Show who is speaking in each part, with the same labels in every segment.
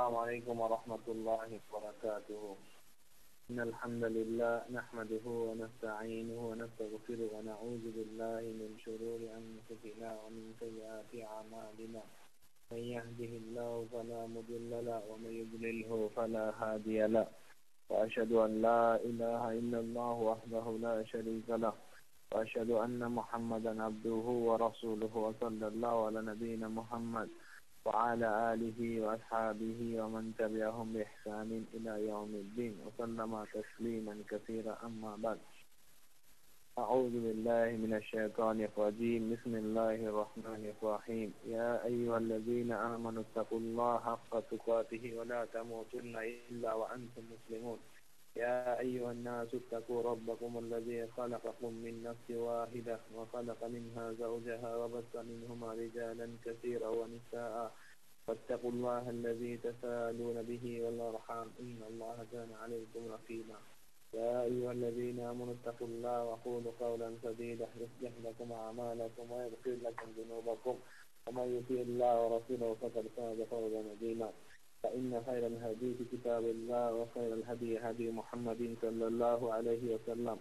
Speaker 1: السلام عليكم ورحمة الله وبركاته. إن الحمد لله نحمده ونستعينه ونستغفره ونعوذ بالله من شرور أنفسنا ومن سيئات أعمالنا. من يهده الله فلا مضل له ومن يضلله فلا هادي له. وأشهد أن لا إله إلا الله وحده لا شريك له. وأشهد أن محمدا عبده ورسوله وصلى الله على نبينا محمد وعلى آله وأصحابه ومن تبعهم بإحسان إلى يوم الدين وسلم تسليما كثيرا. أما بعد، أعوذ بالله من الشيطان الرجيم. بسم الله الرحمن الرحيم. يا أيها الذين آمنوا اتقوا الله حق تقاته ولا تموتن إلا وأنتم مسلمون. يا أيها الناس اتقوا ربكم الذي خلقكم من نفس واحدة وخلق منها زوجها وبث منهما رجالا كثيرا ونساء. واتقوا الله الذي تساءلون به والأرحام إن الله كان عليكم رقيبا. يا أيها الذين آمنوا اتقوا الله وقولوا قولا سديدا يصلح لكم أعمالكم ويغفر لكم ذنوبكم ومن يطع الله ورسوله فقد فاز فوزا عظيما. فإن خير الحديث كتاب الله وخير الهدي هدي محمد صلى الله عليه وسلم.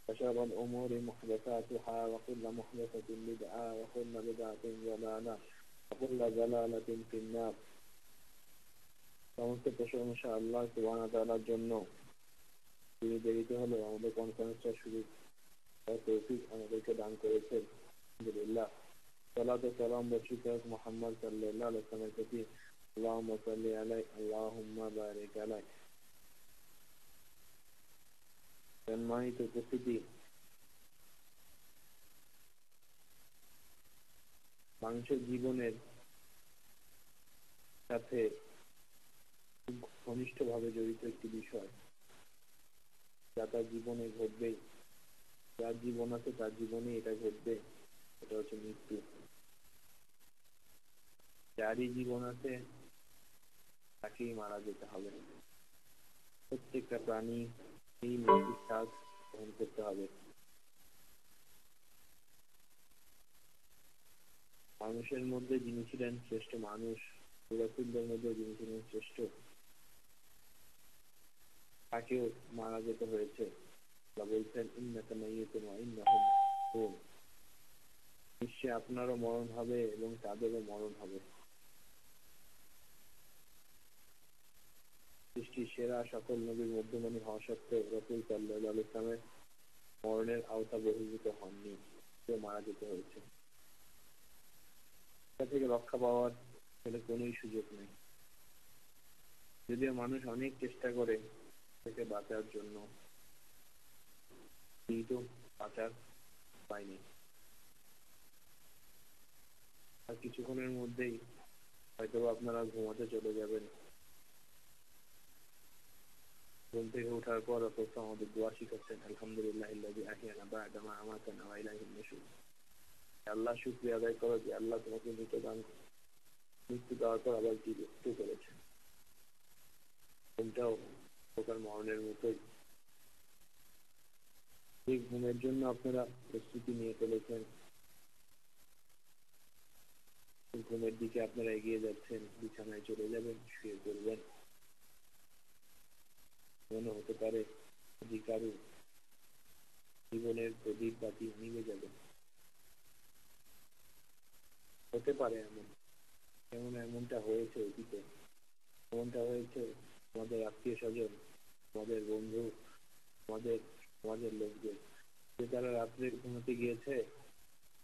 Speaker 1: وشر الأمور محدثاتها وكل محدثة بدعة وكل بدعة ضلالة وكل ضلالة في النار. সমস্ত প্রশংসা আল্লাহ সুবহানাহু ওয়া তাআলার জন্য। তিনি দেরিতে হলেও আমাদের কনফারেন্সটা শুরু করার তৌফিক আমাদেরকে দান করেছেন। আলহামদুলিল্লাহ। সালাত ও সালাম বর্ষিত হোক মুহাম্মদ সাল্লাল্লাহু আলাইহি ওয়াসাল্লামের প্রতি। আল্লাহুম্মা সাল্লি আলাইহি আল্লাহুম্মা বারিক আলাইহি। সম্মানিত উপস্থিতি, মানুষের জীবনের সাথে খুব ঘনিষ্ঠভাবে জড়িত একটি বিষয়, যা তার জীবনে ঘটবেই। যার জীবন আছে তার জীবনে এটা ঘটবে, এটা হচ্ছে মৃত্যু। যারই জীবন আছে তাকেই মারা যেতে হবে। প্রত্যেকটা প্রাণী এই মৃত্যুর স্বাদ গ্রহণ করতে হবে। মানুষের মধ্যে যিনি ছিলেন শ্রেষ্ঠ মানুষ, রাসূলদের মধ্যে যিনি ছিলেন শ্রেষ্ঠ, তাকেও মারা যেতে হয়েছে। আল্লাহ বলছেন ইন্নাকা মাইয়িতুন ওয়া ইন্নাহুম মাইয়িতুন। নিশ্চয়ই আপনারও মরণ হবে এবং তাদেরও মরণ হবে। সৃষ্টির সেরা সকল নবীর মধ্যমণি হওয়া সত্ত্বেও রাসূল সাল্লাল্লাহু আলাইহি ওয়াসাল্লামের মরণের আওতা বহির্ভূত হননি, কেউ মারা যেতে হয়েছে। এটা থেকে রক্ষা পাওয়ার কোন সুযোগ নেই। যদিও মানুষ অনেক চেষ্টা করে থেকে বাঁচার জন্য, কিন্তু বাঁচার উপায় নেই। আর কিছুক্ষণের মধ্যেই হয়তো আপনারা ঘুমাতে চলে যাবেন। ঘুম থেকে ওঠার পর অথচ আমাদের দোয়া শিখাচ্ছেন আলহামদুলিল্লাহিল্লাযী আহইয়ানা বা'দা মা আমাতানা ওয়া ইলাইহিন নুশুর। আল্লাহ শুকরিয়া আদায় করো যে আল্লাহ তোমাকে মৃত্যু দেওয়ার পর আবার জীবিত করেছেন। ঘুমটাও প্রকার মরণের মতোই। এই ঘুমের জন্য আপনারা প্রস্তুতি নিয়ে ফেলেছেন, ঘুমের দিকে আপনারা এগিয়ে যাচ্ছেন, বিছানায় চলে যাবেন, শুয়ে পড়বেন। মনে হতে পারে যদি কারো জীবনের প্রদীপ বাতি নিভে যাবে। হতে পারে এমনটা হয়েছে অতীতে, এমনটা হয়েছে আমাদের আত্মীয় স্বজন, আমাদের বন্ধু, আমাদের সমাজের লোকদের, যে তারা রাত্রে ঘুমাতে গিয়েছে,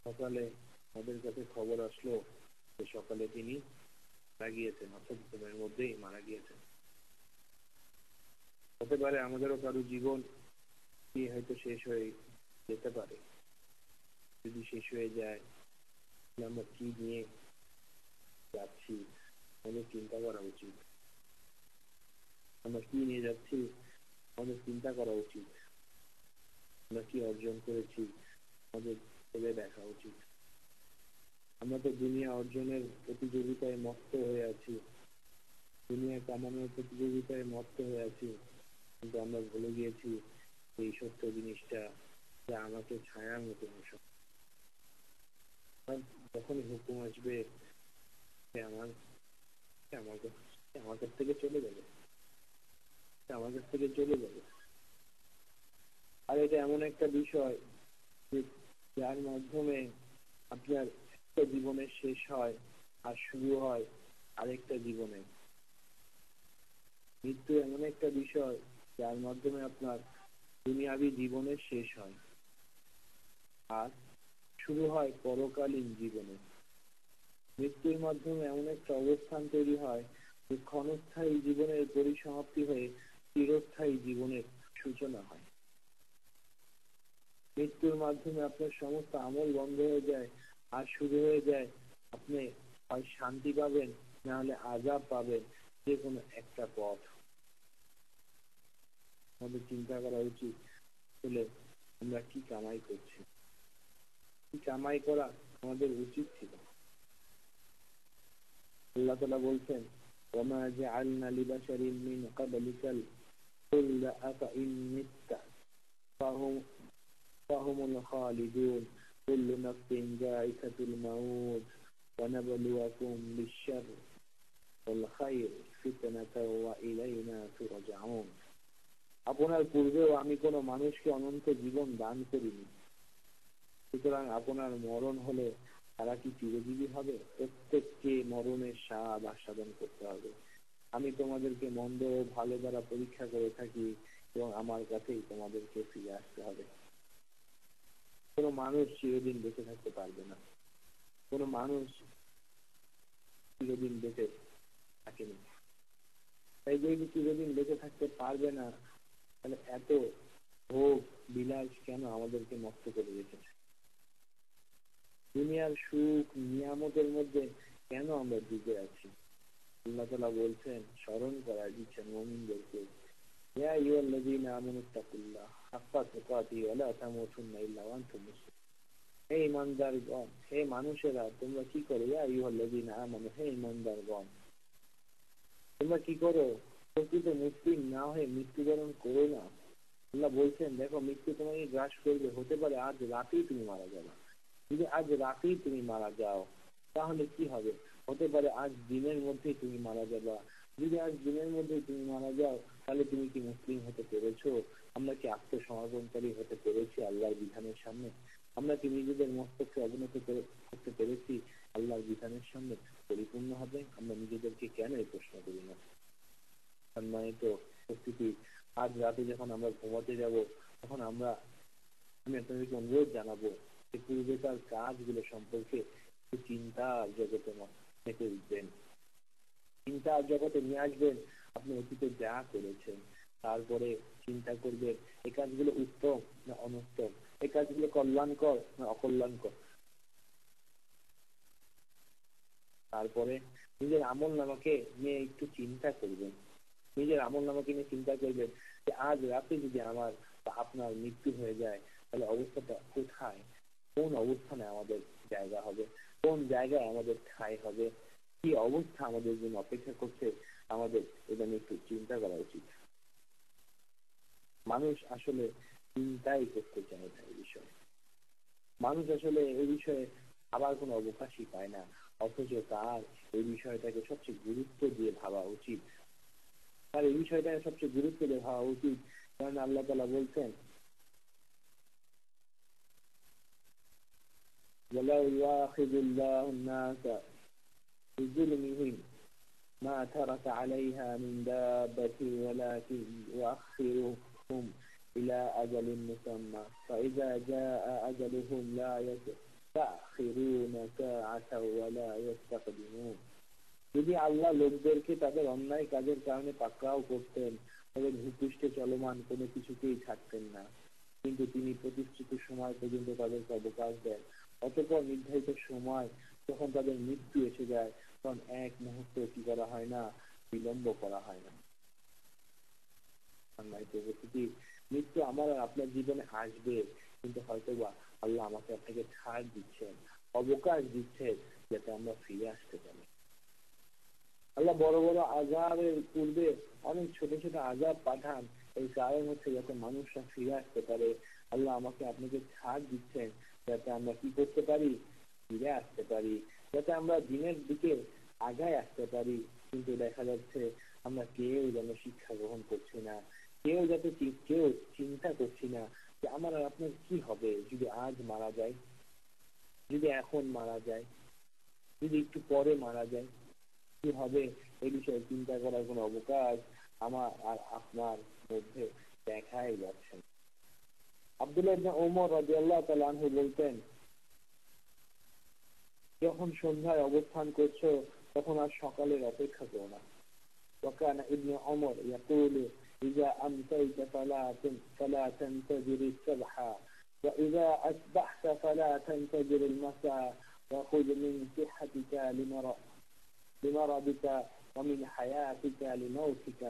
Speaker 1: সকালে আমাদের কাছে খবর আসলো যে সকালে তিনি মারা গিয়েছেন, অর্থাৎ ঘুমের মধ্যেই মারা গিয়েছেন। হতে পারে আমাদেরও কারো জীবন কি হয়তো শেষ হয়ে যেতে পারে। যদি শেষ হয়ে যায়, আমরা কি নিয়ে যাচ্ছি আমাদের চিন্তা করা উচিত। আমরা কি নিয়ে যাচ্ছি আমাদের চিন্তা করা উচিত। আমরা কি অর্জন করেছি আমাদের ভেবে দেখা উচিত। আমরা তো দুনিয়া অর্জনের প্রতিযোগিতায় মত্ত হয়ে আছি, দুনিয়া কামানোর প্রতিযোগিতায় মত্ত হয়ে আছি, কিন্তু আমরা ভুলে গিয়েছি এই সত্য জিনিসটা যে আমাকে ছায়ার মতো যখন হুকুম আসবে আমাকে আমার কাছ থেকে চলে যাবে, আমার কাছ থেকে চলে যাবে। আর এটা এমন একটা বিষয় যে যার মাধ্যমে আপনার একটা জীবনের শেষ হয় আর শুরু হয় আরেকটা জীবনে। মৃত্যু এমন একটা বিষয় যার মাধ্যমে আপনার দুনিয়াবী জীবনের শেষ হয় আর শুরু হয় পরকালীন জীবনে। মৃত্যুর মাধ্যমে এমন একটা অবস্থান তৈরি হয় যে ক্ষণস্থায়ী জীবনের পরিসমাপ্তি হয়ে চিরস্থায়ী জীবনের সূচনা হয়। মৃত্যুর মাধ্যমে আপনার সমস্ত আমল বন্ধ হয়ে যায় আর শুরু হয়ে যায় আপনি হয় শান্তি পাবেন, না হলে আযাব পাবেন, যে কোনো একটা পথ। আমাদের চিন্তা করা উচিত হলে আমরা কি কামাই করছি, কি কামাই করা আমাদের উচিত ছিল। আল্লাহ তাআলা বলছেন, ওয়ামা জাআলনা লিবাশারিন মিন ক্বাবলিকাল খুলদ আফাইন মিত্তা ফাহুমুল খালিদুন কুল্লু নাফসিন যায়িকাতুল মাউত ওয়া নাবলুয়াকুম বিশ-শাররি ওয়াল খায়রি ফিতনাতাও ওয়া ইলাইনা তুরজাউন। আপনার পূর্বেও আমি কোনো মানুষকে অনন্ত জীবন দান করিনি, সুতরাং আপনার মরণ হলে তারা কি চিরজীবী হবে? প্রত্যেককে মরণের স্বাদ আস্বাদন করতে হবে। আমি তোমাদেরকে মন্দ ও ভালো দ্বারা পরীক্ষা করে থাকি এবং আমার কাছেই তোমাদেরকে ফিরে আসতে হবে। কোনো মানুষ চিরদিন বেঁচে থাকতে পারবে না, কোনো মানুষ চিরদিন বেঁচে থাকেনি। তাই যদি চিরদিন বেঁচে থাকতে পারবে না, তাহলে এত ভোগ বিলাস কেন আমাদেরকে নষ্ট করে রেখেছে? দুনিয়ার সুখ নিয়ামতের মধ্যে কেন আমরা ডুবে আছি? আল্লাহ তাআলা বলছেন, স্মরণ করায় দিচ্ছেন মুমিনদেরকে, ইয়া আইয়ুহাল্লাযীনা আমানুত্তাকুল্লাহ হাক্কা তুকাতিহি ওয়া লা তামুতুন্না ইল্লা ওয়া আনতুম মুসলিমুন। হে ঈমানদারগণ, হে মানুষেরা, তোমরা কি করো? ইয়া আইয়ুহাল্লাযীনা আমানু, হে ঈমানদারগণ, তোমরা কি করো? প্রকৃত মুসলিম না হয়ে মৃত্যুবরণ করো না। আল্লাহ বলছেন, দেখো মৃত্যু তোমাকে গ্রাস করবে, হতে পারে আজ রাতেই তুমি মারা যাবে। যদি আজ রাতেই তুমি মারা যাও তাহলে কি হবে? হতে পারে আজ দিনের মধ্যেই তুমি মারা যাবা। যদি আজ দিনের মধ্যেই তুমি মারা যাও তাহলে তুমি কি মুসলিম হতে পেরেছো? আমরা কি আত্মসমর্পণকারী হতে পেরেছি আল্লাহর বিধানের সামনে? আমরা কি নিজেদের মস্তককে অবনত করতে পেরেছি আল্লাহর বিধানের সামনে? পরিপূর্ণ হবে আমরা নিজেদেরকে কেন এই প্রশ্ন করি না? সম্মানিত উপস্থিতি, আজ রাতে যখন আমরা ঘুমাতে যাব তখন আমি আপনাদেরকে অনুরোধ জানাবো যে পূর্বেকার কাজগুলো সম্পর্কে চিন্তার জগতে মেতে উঠবেন, চিন্তার জগতে নিয়ে আসবেন আপনি অতীতে যা করেছেন। তারপরে চিন্তা করবেন এই কাজগুলো উত্তম না অনুত্তম, এই কাজগুলো কল্যাণকর না অকল্যাণকর। তারপরে নিজের আমল নামাকে নিয়ে একটু চিন্তা করবেন, নিজের আমল নামাকে নিয়ে চিন্তা করবেন যে আজ রাতে যদি আমার বা আপনার মৃত্যু হয়ে যায় তাহলে অবস্থাটা কোথায়, কোন অবস্থানে আমাদের জায়গা হবে, কোন জায়গায় আমাদের ঠাঁই হবে, কি অবস্থা আমাদের জন্য অপেক্ষা করছে, আমাদের এটা নিয়ে একটু চিন্তা করা উচিত। মানুষ আসলে চিন্তাই করতে চায় না এই বিষয়ে, মানুষ আসলে এই বিষয়ে ভাবার কোনো অবকাশই পায় না, অথচ তার এই বিষয়টাকে সবচেয়ে গুরুত্ব দিয়ে ভাবা উচিত। তার এই বিষয়টাকে সবচেয়ে গুরুত্ব দিয়ে ভাবা উচিত, কারণ আল্লাহ তাআলা বলছেন, ওয়ালাউ ইউআখিযুল্লাহু النَّاسَ بِظُلْمِهِمْ مَا تَرَكَ عَلَيْهَا مِنْ دَابَّةٍ وَلَكِنْ يُؤَخِّرُهُمْ إِلَى أَجَلٍ مُّسَمًّى فَإِذَا جَاءَ أَجَلُهُمْ لَا يَسْتَأْخِرُونَ سَاعَةً وَلَا يَسْتَقْدِمُونَ। যদি আল্লাহ লোকদেরকে তাদের অন্যায় কাজের কারণে পাকড়াও করতেন তবে ভূপৃষ্ঠে চলমান কোনো কিছুকেই ছাড়তেন না, কিন্তু তিনি প্রতিশ্রুত সময় পর্যন্ত তাদেরকে অবকাশ দেন। অতঃপর নির্ধারিত সময় যখন তাদের মৃত্যু এসে যায় তখন এক মুহূর্ত কি করা হয় না, বিলম্ব করা হয় না। মৃত্যু আমার আর আপনার জীবনে আসবে, কিন্তু হয়তোবা আল্লাহ আমাকে আপনাকে ছাড় দিচ্ছেন, অবকাশ দিচ্ছেন যাতে আমরা ফিরে আসতে পারি। আল্লাহ বড় বড় আযাবের পূর্বে অনেক ছোট ছোট আযাব পাঠান, এই কারণ হচ্ছে যাতে মানুষরা ফিরে আসতে পারে। আল্লাহ আমাকে আপনাকে ছাড় দিচ্ছেন যাতে আমরা কি করতে পারি, ফিরে আসতে পারি, যাতে আমরা দিনের দিকে আগায় আসতে পারি, কিন্তু দেখা যাচ্ছে আমরা কেউ যেন শিক্ষা গ্রহণ করছি না, কেউ চিন্তা করছি না যে আমার আর আপনার কি হবে যদি আজ মারা যায়, যদি এখন মারা যায়, যদি একটু পরে মারা যায়, কি হবে এই বিষয়ে চিন্তা করার কোনো অবকাশ আমার আর আপনার মধ্যে দেখাই যাচ্ছে না। আব্দুল্লাহ ইবনে ওমর রাদিয়াল্লাহু তাআলা আনহু বলতেন, যখন সন্ধ্যায় অবস্থান করছো তখন আর সকালের অপেক্ষা করো না। وكان ابن عمر يقول إذا أمسيت فلا تنتظر الصبح وإذا أصبحت فلا تنتظر المساء وخذ من صحتك لمرضك ومن حياتك لموتك।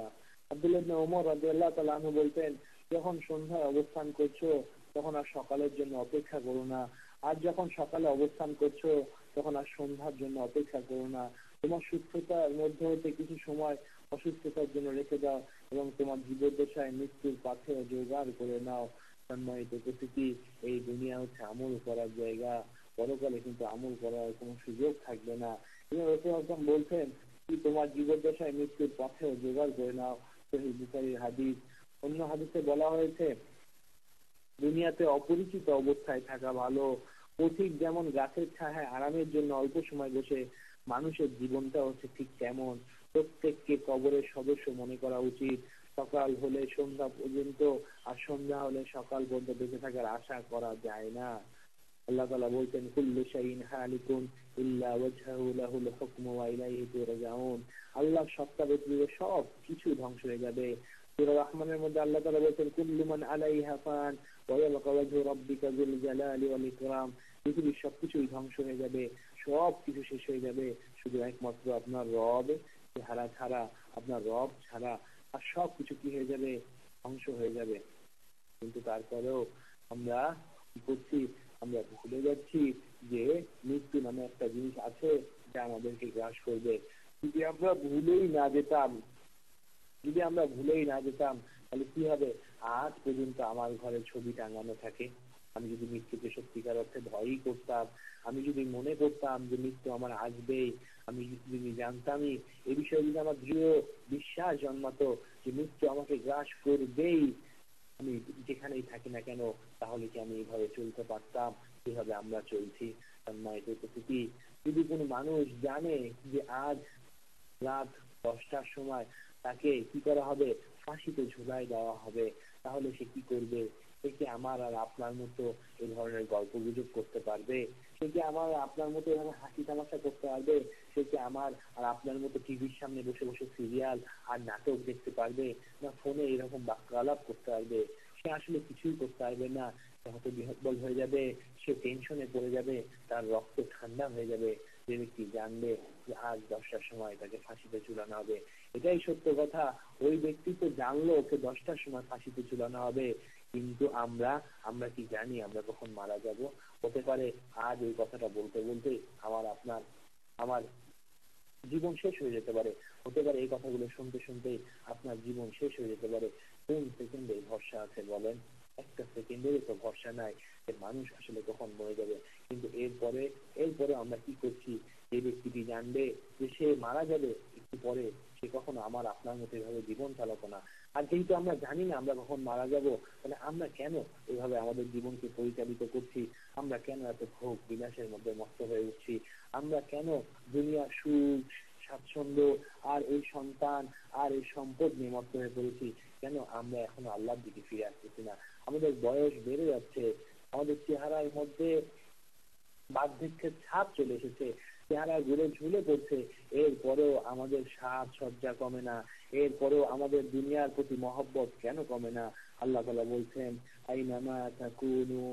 Speaker 1: আব্দুল্লাহ ইবনে ওমর রাদিয়াল্লাহু তাআলা আনহু বলতেন, যখন সন্ধ্যায় অবস্থান করছো তখন আর সকালের জন্য অপেক্ষা করো না, আর যখন সকালে অবস্থান করছো তখন আর সন্ধ্যার জন্য অপেক্ষা করো না। তোমার সুস্থতার মধ্যে হতে কিছু সময় অসুস্থতার জন্য রেখে দাও এবং তোমার জীবদ্দশায় মৃত্যুর পাথে জোগাড় করে নাও। সম্মানিত উপস্থিতি, এই দুনিয়া হচ্ছে আমল করার জায়গা, পরকালে কিন্তু আমল করার কোনো সুযোগ থাকবে না। রাসূল বলছেন কি তোমার জীবদ্দশায় মৃত্যুর পথে জোগাড় করে নাও। সহিহ বুখারীর হাদিস। অন্য হাদিসে বলা হয়েছে, দুনিয়াতে অপরিচিত অবস্থায় থাকা ভালো। পথিক যেমন গাছের ছায়ায় আরামের জন্য অল্প সময় বসে, মানুষের জীবনটা হচ্ছে ঠিক তেমন। প্রত্যেককে কবরের সদস্য মনে করা উচিত। সকাল হলে সন্ধ্যা পর্যন্ত, আর সন্ধ্যা হলে সকাল পর্যন্ত বেঁচে থাকার আশা করা যায় না। আল্লাহ তাআলা বলতেন, কুল্লু শাইইন হালিকুন ইল্লা ওয়াজহাহু লাহুল হুকমু ওয়া ইলাইহি তুরজাউন। আল্লাহর সত্তা ব্যতীত সব কিছু ধ্বংস হয়ে যাবে। সূরা রহমানের মধ্যে আল্লাহ তাআলা বলতেন, কুল্লু মান আলাইহা ফান ওয়া ইয়াবকা ওয়াজহু রাব্বিকা যুল জালালি ওয়াল ইকরাম। পৃথিবীর সবকিছুই ধ্বংস হয়ে যাবে, সব কিছু শেষ হয়ে যাবে, শুধু একমাত্র আপনার রব ছাড়া, আপনার রব ছাড়া আর সব কিছু কি হয়ে যাবে, ধ্বংস হয়ে যাবে। কিন্তু তারপরেও আমরা কি করছি, আমরা ভুলে যাচ্ছি যে মৃত্যু নামে একটা জিনিস আছে যা আমাদেরকে গ্রাস করবে। যদি আমরা ভুলেই না যেতাম তাহলে কি হবে, আজ পর্যন্ত আমার ঘরে ছবি টাঙানো থাকে। আমি যদি মৃত্যুকে সত্যিকার অর্থে ভয়ই করতাম, আমি যদি মনে করতাম যে মৃত্যু আমার আসবেই, আমি যদি জানতামই এ বিষয়ে, যদি আমার দৃঢ় বিশ্বাস জন্মাতো যে মৃত্যু আমাকে গ্রাস করবেই, আমি যেখানেই থাকি না কেন, তাহলে কি আমি এইভাবে চলতে পারতাম যেভাবে আমরা চলছি? সম্মানিত উপস্থিতি, যদি কোনো মানুষ জানে যে আজ রাত 10টার সময় তাকে কি করা হবে, ফাঁসিতে ঝুলাই দেওয়া হবে, তাহলে সে কি করবে? সে কি আমার আর আপনার মতো এই ধরনের গল্প গুজব করতে পারবে? সে কি আমার আপনার মতো এভাবে হাসি তামাশা করতে পারবে? সে কি আমার আর আপনার মতো টিভির সামনে বসে বসে সিরিয়াল আর নাটক দেখতে পারবে, না ফোনে এরকম বাক্যালাপ করতে পারবে? সে আসলে কিছুই করতে পারবে না। সে হয়তো বিহ্বল হয়ে যাবে, সে টেনশনে পড়ে যাবে, তার রক্ত ঠান্ডা হয়ে যাবে। যে ব্যক্তি জানবে যে আজ 10টার সময় তাকে ফাঁসিতে ঝুলানো হবে, এটাই সত্য কথা। ওই ব্যক্তি তো জানলো ওকে 10টার সময় ফাঁসিতে ঝুলানো হবে, কিন্তু আমরা কি জানি আমরা কখন মারা যাব? হতে পারে আজ এই কথাটা বলতে বলতে আমার জীবন শেষ হয়ে যেতে পারে। হতে পারে এই কথাগুলো শুনতে শুনতে আপনার জীবন শেষ হয়ে যেতে পারে। কোন সেকেন্ডে ভরসা আছে বলেন? একটা সেকেন্ডেরও তো ভরসা নাই যে মানুষ আসলে কখন মরে যাবে। কিন্তু এরপরে আমরা কি করছি? যে ব্যক্তিটি জানবে যে সে মারা যাবে একটু পরে, সে কখনো আমার আপনার মতো এভাবে জীবন চালাতো না। আর যেহেতু আমরা জানি না আমরা কখন মারা যাব, তাহলে আমরা কেন এভাবে আমাদের জীবনকে পরিচালিত করছি? আমরা কেন এত ভোগ বিলাসের মধ্যে মস্ত হয়ে উঠছি? আমরা কেন দুনিয়ার সুখ স্বাচ্ছন্দ্য আর এই সন্তান আর এই সম্পদ নিয়ে মস্ত হয়ে পড়েছি? কেন আমরা এখন আল্লাহর দিকে ফিরে আসতেছি না? আমাদের বয়স বেড়ে যাচ্ছে, আমাদের চেহারার মধ্যে বার্ধক্যের ছাপ চলে এসেছে, চেহারা ঘুরে ঝুলে পড়ছে, এরপরেও আমাদের সাজ সজ্জা কমে না, এরপরেও আমাদের দুনিয়ার প্রতি মহব্বত কেন কমে না? আল্লাহ তাআলা বলছেন, আইনামা তাকুনু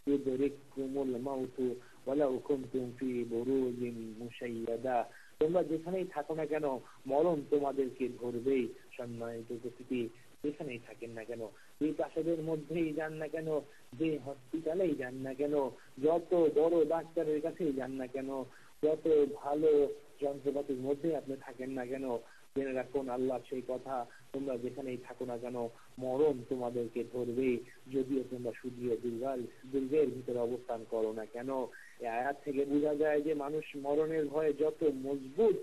Speaker 1: ইউদরিকুমুল মাউতু ওয়ালাউ কুনতুম ফি বুরুজিন মুশাইয়াদা। তোমরা যেখানেই থাকো না কেন, মরণ তোমাদেরকে ধরবেই। সম্মানিত উপস্থিতি, যেখানেই থাকেন না কেন, যে প্রাসাদের মধ্যেই যান না কেন, যে হসপিটালেই যান না কেন, যত বড় ডাক্তারের কাছেই যান না কেন, যত ভালো যন্ত্রপাতির মধ্যে আপনি থাকেন না কেন, জেনে রাখুন আল্লাহ সেই কথা, তোমরা যেখানেই থাকো না কেন মরণ তোমাদেরকে ধরবে, যদিও তোমরা সুদীয় দুর্গের ভিতরে অবস্থান করো না কেন। এই আয়াত থেকে বোঝা যায় যে মানুষ মরণের ভয়ে যত মজবুত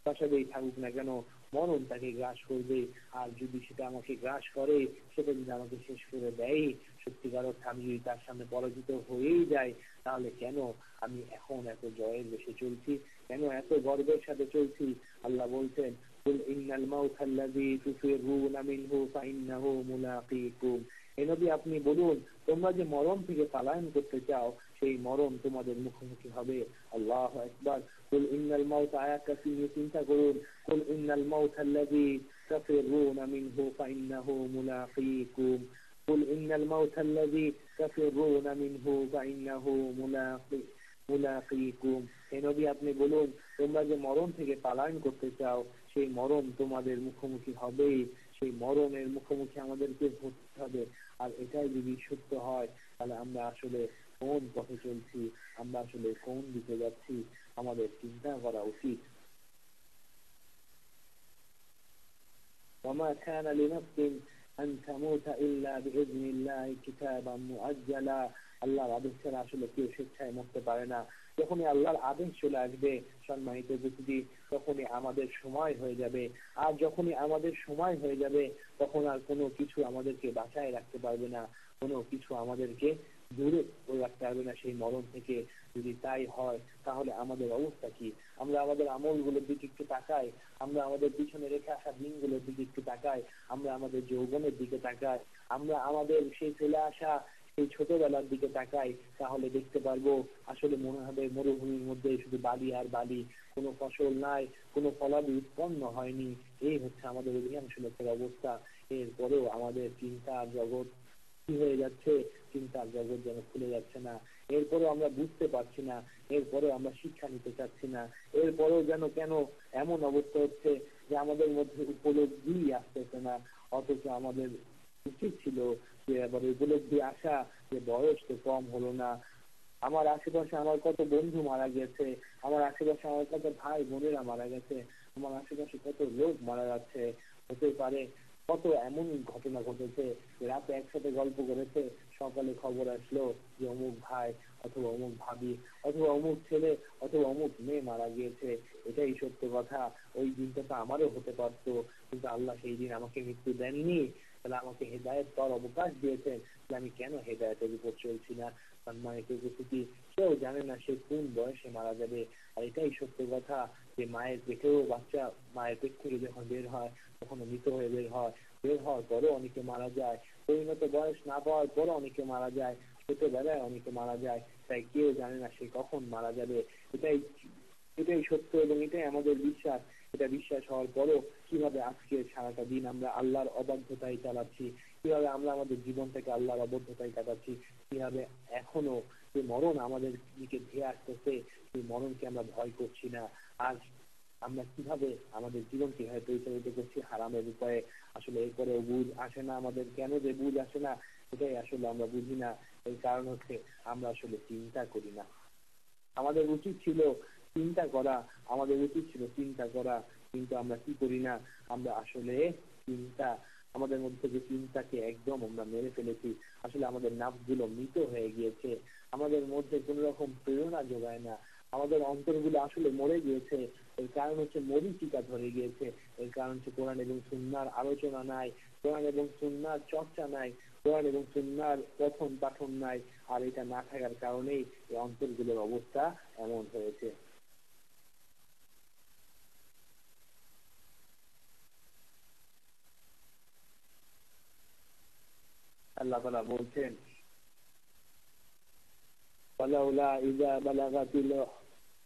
Speaker 1: প্রাসাদেই থাকুক না কেন, মরণ তাকে গ্রাস করবে। আর যদি সেটা আমাকে গ্রাস করে, সেটা যদি আমাকে শেষ করে দেয়, সত্যিকার অর্থে আমি যদি তার সামনে পরাজিত হয়েই যাই, তাহলে কেন আমি এখন এত জয়ের বেশি চলছি, কেন এত গর্বের সাথে চলছি। আল্লাহ বলছেন, কুল ইন্নাল মাউতাল্লাযী তুফিরুনা মিনহু ফাইন্নাহু মুলাকীকুম। হে নবী, আপনি বলুন, তোমরা যে মরণ থেকে পলায়ন করতে চাও, সেই মরণ তোমাদের মুখোমুখি হবে। আল্লাহু আকবার। কুল ইন্নাল মাউতা, আয়াতটা চিন্তা করুন। কুল ইন্নাল মাউতাল্লাযী তুফিরুনা মিনহু ফাইন্নাহু মুলাকীকুম। কুল ইন্নাল মাউতাল্লাযী তুফিরুনা মিনহু ফাইন্নাহু মুলাকীকুম। হে নবী, আপনি বলুন, তোমরা যে মরণ থেকে পলায়ন করতে চাও, সেই মরণ তোমাদের মুখোমুখি হবে। সেই মরণের মুখোমুখি আমাদেরকে হতে হবে। আর এটাই যদি সত্য হয়, তাহলে আমরা আসলে কোন পথে চলছি, আমরা আসলে কোন দিকে যাচ্ছি, আমাদের চিন্তা করা উচিত। وما كان لنفس أن تموت إلا بإذن الله كتابا مؤجلا। আল্লাহর আদেশ ছাড়া আসলে কেউ স্বেচ্ছায় মরতে পারে না। যখনই আল্লাহর আদেশ চলে আসবে সম্মানিত উপস্থিতি, তখনই আমাদের সময় হয়ে যাবে। আর যখনই আমাদের সময় হয়ে যাবে, তখন আর কোনো কিছু আমাদেরকে বাঁচায় রাখতে পারবে না, কোনো কিছু আমাদেরকে দূরে রাখতে পারবে না সেই মরণ থেকে। যদি তাই হয়, তাহলে আমাদের অবস্থা কি? আমরা আমাদের আমলগুলোর দিকে একটু তাকাই, আমরা আমাদের পিছনে রেখে আসা দিনগুলোর দিকে একটু তাকাই, আমরা আমাদের যৌবনের দিকে তাকাই, আমরা আমাদের সেই চলে আসা সেই ছোটবেলার দিকে তাকাই, তাহলে দেখতে পারবো আসলে মনে হবে মরুভূমির মধ্যে শুধু বালি আর বালি, কোনো ফসল নাই, কোনো ফলাদি উৎপন্ন হয়নি। এই হচ্ছে আমাদের অধিকাংশ লোকের অবস্থা। এরপরেও আমাদের চিন্তার জগৎ কি হয়ে যাচ্ছে, চিন্তার জগৎ যেন খুলে যাচ্ছে না। এরপরেও আমরা বুঝতে পারছি না, এরপরেও আমরা শিক্ষা নিতে চাচ্ছি না, এরপরেও যেন কেন এমন অবস্থা হচ্ছে যে আমাদের মধ্যে উপলব্ধি আসতেছে না। অথচ আমাদের উচিত ছিল যে আবার উপলব্ধি আসা, যে বয়স তো কম হলো না, আমার আশেপাশে আমার কত বন্ধু মারা গেছে, আমার আশেপাশে আমার কত ভাই বোনেরা মারা গেছে, আমার আশেপাশে কত লোক মারা যাচ্ছে। হতে পারে কত এমন ঘটনা ঘটেছে, রাতে একসাথে গল্প করেছে, সকালে খবর আসলো যে অমুক ভাই অথবা অমুক ভাবি অথবা অমুক ছেলে অথবা অমুক মেয়ে মারা গিয়েছে। এটাই সত্য কথা। ওই দিনটা তো আমারও হতে পারতো, কিন্তু আল্লাহ সেই দিন আমাকে মৃত্যু দেননি। তাহলে আমাকে হেদায়েত পাওয়ার অবকাশ দিয়েছেন, আমি কেন হেদায়েতের উপর চলছি না? সম্মানিত উপস্থিতি, কেউ জানে না সে কোন বয়সে মারা যাবে। আর এটাই সত্য কথা যে মায়ের পেটেও বাচ্চা, মায়ের পেট থেকে যখন বের হয় তখন মৃত হয়ে বের হয়, বের হওয়ার পরও অনেকে মারা যায়, পরিণত বয়স না পাওয়ার পরও অনেকে মারা যায়, ছোটবেলায় অনেকে মারা যায়। তাই কেউ জানে না সে কখন মারা যাবে। এটাই এটাই সত্য এবং এটাই আমাদের বিশ্বাস। এটা বিশ্বাস হওয়ার পরও কিভাবে আজকে সারাটা দিন আমরা আল্লাহর অবাধ্যতায় চালাচ্ছি, কিভাবে আমরা আমাদের জীবনটাকে আল্লাহর অবাধ্যতায় কাটাচ্ছি, কিভাবে এখনো যে মরণ আমাদের দিকে ধেয়ে আসতেছে, সেই মরণকে আমরা ভয় করছি না। আর আমরা কিভাবে আমাদের জীবনকে কিভাবে পরিচালিত করছি হারামের উপায়ে। আসলে এরপরেও বুঝ আসে না আমাদের, কেন যে বুঝ আসে না এটাই আসলে আমরা বুঝি না। এর কারণ হচ্ছে আমরা আসলে চিন্তা করি না। আমাদের উচিত ছিল চিন্তা করা, আমাদের উচিত ছিল চিন্তা করা, কিন্তু আমরা কি করি না, আমরা আসলে চিন্তা, আমাদের মধ্যে যে চিন্তাকে একদম আমরা মেরে ফেলেছি। আসলে আমাদের নাফগুলো মৃত হয়ে গিয়েছে, আমাদের মধ্যে কোন রকম প্রেরণা যোগায় না, আমাদের অন্তরগুলো আসলে মরে গিয়েছে। এর কারণ হচ্ছে মরীচিকা ধরে গিয়েছে। এর কারণ হচ্ছে কোরআন এবং সুন্নাহর আলোচনা নাই, কোরআন এবং সুন্নাহর চর্চা নাই, কোরআন এবং সুন্নাহর পঠন পাঠন নাই। আর এটা না থাকার কারণেই এই অন্তরগুলোর অবস্থা এমন হয়েছে। আল্লাহ তাআলা বলছেন, ফালাউলা ইযা বালাগাতিল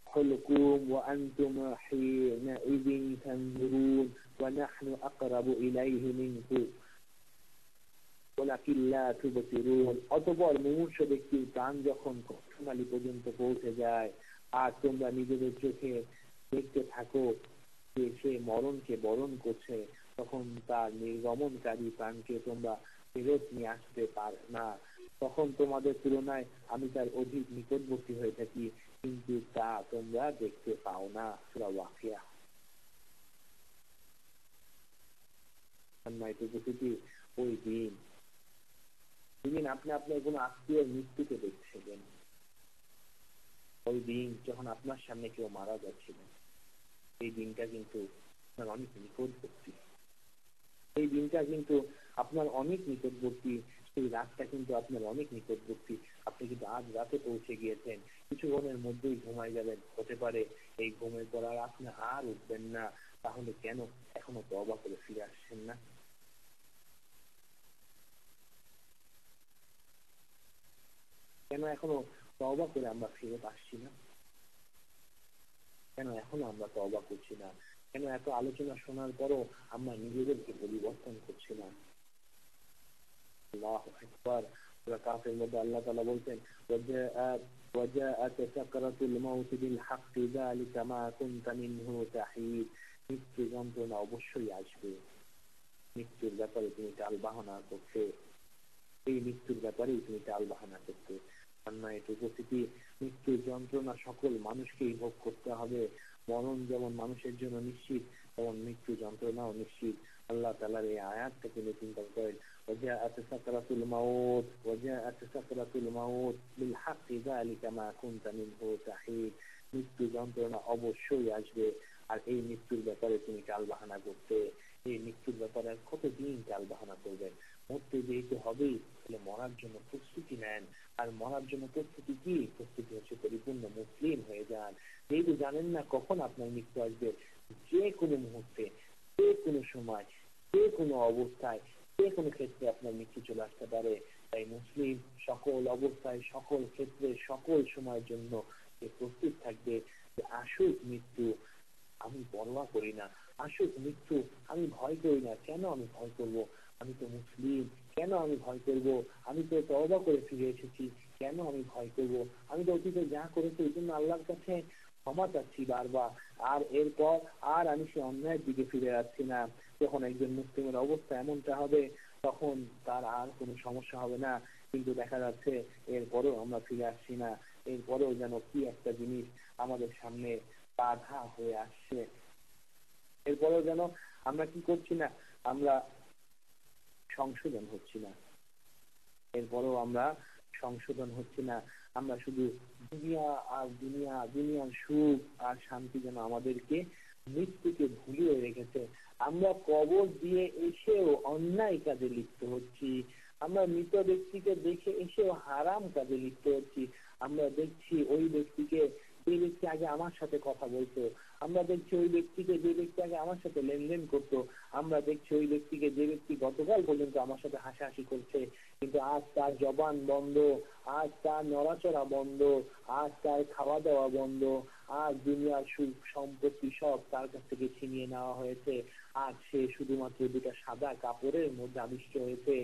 Speaker 1: হুলকুম ওয়া আনতুম হিনাইযিন তানজুরুন ওয়া নাহনু আকরাবু ইলাইহি মিনকুম ওয়ালাকিন লা তুবসিরুন। অতঃপর মুমূর্ষু ব্যক্তির প্রাণ যখন কণ্ঠনালী পর্যন্ত পৌঁছে যায়, আর তোমরা নিজেদের চোখে দেখতে থাকো যে সে মরণকে বরণ করছে, তখন তার নির্গমনকারী প্রাণকে তোমরা ফেরত নিয়ে আসতে পার না। তখন তোমাদের তুলনায় আমি তার অধিক নিকটবর্তী হয়ে থাকি, কিন্তু তা তোমরা দেখতে পাও না। সূরা ওয়াকিয়া। ওই দিন যেদিন আপনি আপনার কোনো আত্মীয়ের মৃত্যুকে দেখছিলেন, ওই দিন যখন আপনার সামনে কেউ মারা যাচ্ছিলেন, এই দিনটা কিন্তু আপনার অনেক নিকটবর্তী। এই দিনটা কিন্তু আপনার অনেক নিকটবর্তী, সেই রাতটা কিন্তু আপনার অনেক নিকটবর্তী। আপনি কিন্তু আজ রাতে পৌঁছে গিয়েছেন, কিছুক্ষণের মধ্যেই ঘুমাই যাবেন। হতে পারে এই ঘুমের পর আর আপনি আর উঠবেন না। তাহলে কেন এখনো তওবা করে ফিরে আসছেন না? কেন এখনো তওবা করে আমরা ফিরত আসছি না? কেন এখনো আমরা তওবা করছি না? কেন এত আলোচনা শোনার পরও আমরা নিজেদেরকে পরিবর্তন করছি না? আল্লাহু আকবার। সূরা কাফের মধ্যে আল্লাহ তাআলা বলছেন, ওয়াজাআত সাকরাতুল মাউত বিল হাক্কি যালিকা মা কুনতা মিনহু তাহিদ। মৃত্যু যন্ত্রণা অবশ্যই আসবে। মৃত্যুর ব্যাপারে তুমি টালবাহানা করতে, এই মৃত্যুর ব্যাপারেই তুমি টালবাহানা করতে। উপস্থিতি, মৃত্যুর যন্ত্রণা সকল মানুষকেই ভোগ করতে হবে। মরণ যেমন মানুষের জন্য নিশ্চিত, তেমন মৃত্যু যন্ত্রণাও নিশ্চিত। আল্লাহ তাআলার এই আয়াতটা তিনি চিন্তা করেন, ওয়াজাআত সাকরাতুল মাউত, ওয়াজাআত সাকরাতুল মাউত বিল হাক্কি যালিকা মা কুনতা মিনহু তাহিদ। মৃত্যু যন্ত্রণা অবশ্যই আসবে, আর এই মৃত্যুর ব্যাপারে তুমি টালবাহানা করতে। এই মৃত্যুর ব্যাপারে কতদিন টালবাহানা করবেন? মরতে যেতে হবেই, তাহলে মরার জন্য প্রস্তুতি নেন। আর মরার জন্য প্রস্তুতি কি? প্রস্তুতি হচ্ছে পরিপূর্ণ মুসলিম হয়ে যান। যেহেতু জানেন না কখন আপনার মৃত্যু আসবে, যে কোনো মুহূর্তে, যে কোনো সময়, যে কোনো অবস্থায়, যে কোনো ক্ষেত্রে আপনার মৃত্যু চলে আসতে পারে। তাই মুসলিম সকল অবস্থায়, সকল ক্ষেত্রে, সকল সময়ের জন্য প্রস্তুত থাকবে যে আসুক মৃত্যু, আমি পরোয়া করি না। আসুক মৃত্যু, আমি ভয় করি না। কেন আমি ভয় করব? আমি তো মুসলিম, কেন আমি ভয় করব? আমি তো তওবা করে ফিরে এসেছি, কেন আমি ভয় করব? আমি তো অতীতে যা করেছি এই জন্য আল্লাহর কাছে ক্ষমা চাচ্ছি বারবার, আর এরপর আর আমি সে অন্যায়ের দিকে ফিরে যাচ্ছি না। যখন একজন মুসলিমের অবস্থা এমনটা হবে, তখন তার আর কোনো সমস্যা হবে না। কিন্তু দেখা যাচ্ছে এরপরেও আমরা ফিরে আসছি না। এরপরেও যেন কি একটা জিনিস আমাদের সামনে বাধা হয়ে আসছে। এরপরেও যেন আমরা কি করছি না, আমরা সংশোধন হচ্ছি না। এরপরেও আমরা সংশোধন হচ্ছি না। আমরা শুধু দুনিয়া আর দুনিয়া, দুনিয়ার সুখ আর শান্তি যেন আমাদেরকে মৃত্যুকে ভুলিয়ে রেখেছে। আমরা কবর দিয়ে এসেও অন্যায় কাজে লিপ্ত হচ্ছি। আমরা মৃত ব্যক্তিকে দেখে এসেও হারাম কাজে লিপ্ত হচ্ছি। আমরা দেখছি ওই ব্যক্তিকে, যে ব্যক্তি আগে আমার সাথে কথা বলতো, আমরা দেখছি ওই ব্যক্তিকে, যে ব্যক্তি আগে আমার সাথে লেনদেন করতো, আমরা দেখছি ওই ব্যক্তিকে, যে ব্যক্তি গতকাল পর্যন্ত আমার সাথে হাসাহাসি করছে, কিন্তু আজ তার জবান বন্ধ, আজ তার নড়াচড়া বন্ধ, আজ তার খাওয়া দাওয়া বন্ধ, আজ দুনিয়ার সুখ সম্পত্তি সব তার কাছ থেকে ছিনিয়ে নেওয়া হয়েছে। আজ সে শুধুমাত্র দুটা সাদা কাপড়ের মধ্যে আবিষ্ট হয়েছে।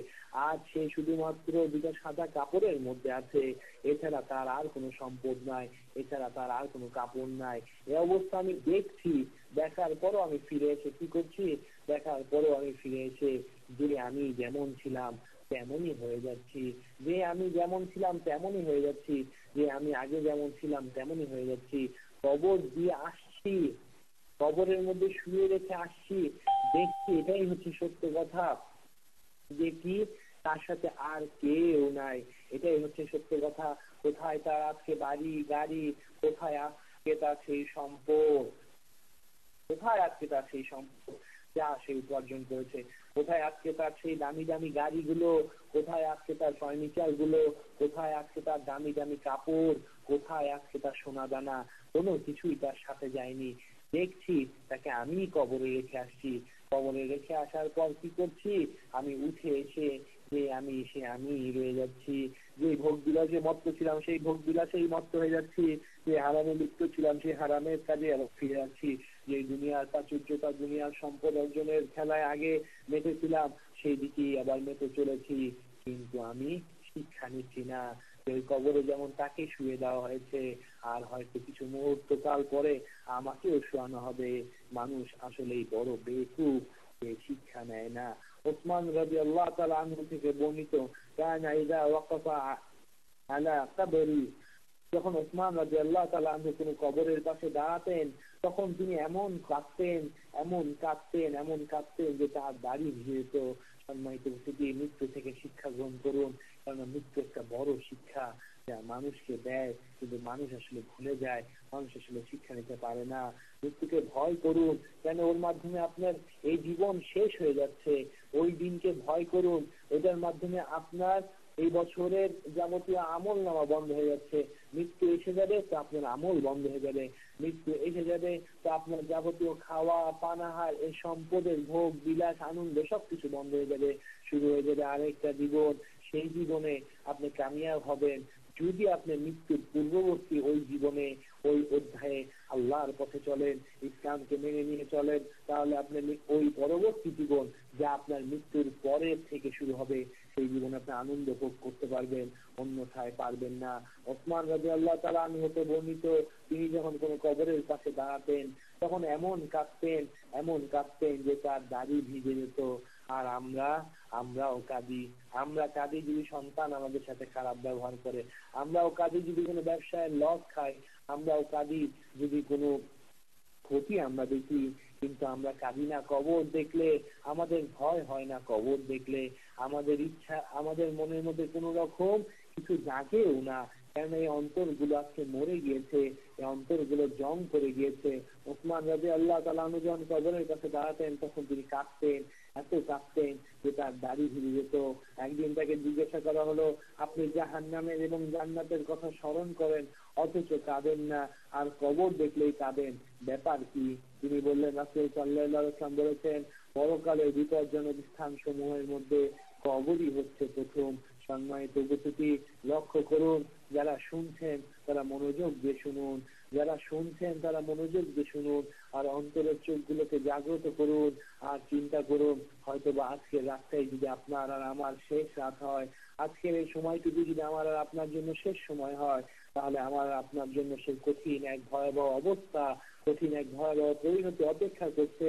Speaker 1: আজ সে শুধুমাত্র দুটা সাদা কাপড়ের মধ্যে আছে। এছাড়া তার আর কোনো সম্পদ নাই, এছাড়া তার আর কোনো কাপড় নাই। এই অবস্থা আমি দেখছি, দেখার পরও আমি ফিরে এসে কি করছি? দেখার পরও আমি ফিরে এসে যে আমি যেমন ছিলাম তেমনই হয়ে যাচ্ছি, যে আমি যেমন ছিলাম তেমনই হয়ে যাচ্ছি, যে আমি আগে যেমন ছিলাম তেমনই হয়ে যাচ্ছি। কবর দিয়ে আসছি, কবরের মধ্যে শুয়ে রেখে আসছি, দেখছি এটাই হচ্ছে সত্য কথা, যে কি তার সাথে আর কেউ নাই। এটাই হচ্ছে সত্য কথা। কোথায় তার আজকে বাড়ি গাড়ি, কোথায় আজকে তার সেই সম্পদ, কোথায় আজকে তার সেই সম্পদ যা সে উপার্জন করেছে? কোথায় আজকে তার সেই দামি দামি গাড়িগুলো? কোথায় আজকে তার ফার্নিচার গুলো? কোথায় আজকে তার দামি দামি কাপড়? কোথায় আজকে তার সোনা দানা? কোনো কিছুই তার সাথে যায়নি। দেখছি তাকে আমি কবরে রেখে আসছি। কবরে রেখে আসার পর কি করছি? আমি উঠে এসে আমি রয়ে যাচ্ছি। যে ভোগ বিলাসে মত্ত ছিলাম সেই ভোগ বিলাসেই মত্ত হয়ে যাচ্ছি। যে হারামে লিপ্ত ছিলাম সেই হারামের কাজে আবার ফিরে যাচ্ছি। যে দুনিয়ার প্রাচুর্যতা, দুনিয়ার সম্পদ অর্জনের খেলায় আগে মেতেছিলাম, সেই দিকেই আবার মেতে চলেছি। কিন্তু আমি শিক্ষা নিচ্ছি না। ওই কবরে যেমন তাকে শুয়ে দেওয়া হয়েছে, আর হয়তো কিছু মুহূর্ত কাল পরে আমাকেও শোয়ানো হবে। মানুষ আসলেই বড় বেকুব। শিক্ষা নেয় না। ওসমান রাদিয়াল্লাহু তাআলা আনহু থেকে বর্ণিত, কানা ইযা ওয়াকাফা আলা কবরি, যখন ওসমান রাদিয়াল্লাহু তাআলা আনহু কোন কবরের পাশে দাঁড়াতেন তখন তিনি এমন কাঁদতেন যে তার দাড়ি ভিজে যেত। সম্মানিত উপস্থিতি, মৃত্যু থেকে শিক্ষা গ্রহণ করুন, কারণ মৃত্যু একটা বড় শিক্ষা যা মানুষকে দেয়, কিন্তু মানুষ আসলে ভুলে যায়, মানুষ আসলে শিক্ষা নিতে পারে না। মৃত্যুকে ভয় করুন, কেন ওর মাধ্যমে আপনার এই জীবন শেষ হয়ে যাচ্ছে। ওই দিনকে ভয় করুন, ওটার মাধ্যমে আপনার এই বছরের যাবতীয় আমল নামা বন্ধ হয়ে যাচ্ছে। মৃত্যু এসে যাবে তো আপনার আমল বন্ধ হয়ে যাবে, মৃত্যু এসে যাবে তো আপনার যাবতীয় খাওয়া পানাহার, এই সম্পদের ভোগ বিলাস আনন্দ সবকিছু বন্ধ হয়ে যাবে। শুরু হয়ে যাবে আরেকটা জীবন। সেই জীবনে আপনি কামিয়াব হবেন যদি আপনি মৃত্যুর পূর্ববর্তী ওই জীবনে ওই অধ্যায়ে আল্লাহর পথে চলেন, ইসলামকে মেনে নিয়ে চলেন, তাহলে আপনি ওই পরবর্তী জীবন যা আপনার মৃত্যুর পরের থেকে শুরু হবে সেই জীবনে আপনি আনন্দ ভোগ করতে পারবেন, অন্যথায় পারবেন না। ওসমান রাদিয়াল্লাহু তাআলা আনহু হতে বর্ণিত, তিনি যখন কোনো কবরের পাশে দাঁড়াতেন তখন এমন কাঁদতেন যে তার দাড়ি ভিজে যেত। আর আমরাও কাঁদি যদি সন্তান আমাদের সাথে খারাপ ব্যবহার করে, আমরাও কাঁদি যদি কোনো ব্যবসায় লস খাই, আমরাও কাঁদি যদি কোনো ক্ষতি আমরা দেখি, কিন্তু আমরা কাঁদি না। কবর দেখলে আমাদের ভয় হয় না, কবর দেখলে আমাদের ইচ্ছা, আমাদের মনের মধ্যে কোনো রকম কিছু জাগেও না, কারণ এই অন্তরগুলো আজকে মরে গিয়েছে, এই অন্তরগুলো জং করে গিয়েছে। ওসমান রাদিয়াল্লাহু তাআলা আনহু যখন কবরের কাছে দাঁড়াতেন তখন তিনি কাঁদতেন, এত কাঁদতেন যে তার দাড়ি ভিজে যেত। একদিন তাকে জিজ্ঞাসা করা হলো, আপনি জাহান্নামের এবং জান্নাতের কথা স্মরণ করেন অথচ কাঁদেন না, আর কবর দেখলেই কাঁদেন, ব্যাপার কি? তিনি বললেন, রাসূল সাল্লাল্লাহু আলাইহি ওয়াসাল্লাম বলেছেন, পরকালের বিপজ্জনক স্থান সমূহের মধ্যে কবরই হচ্ছে প্রথম। সম্মানিত উপস্থিতি, লক্ষ্য করুন, যারা শুনছেন তারা মনোযোগ দিয়ে শুনুন, আর অন্তরের চোখগুলোকে জাগ্রত করুন, আর চিন্তা করুন, হয়তো বা আজকের রাতটাই যদি আপনার আর আমার শেষ রাত হয়, আজকের এই সময়টুকু যদি আমার আর আপনার জন্য শেষ সময় হয়, তাহলে আমার আর আপনার জন্য সেই কঠিন এক ভয়াবহ অবস্থা, কঠিন এক ভয়াবহ পরিণতি অপেক্ষা করছে।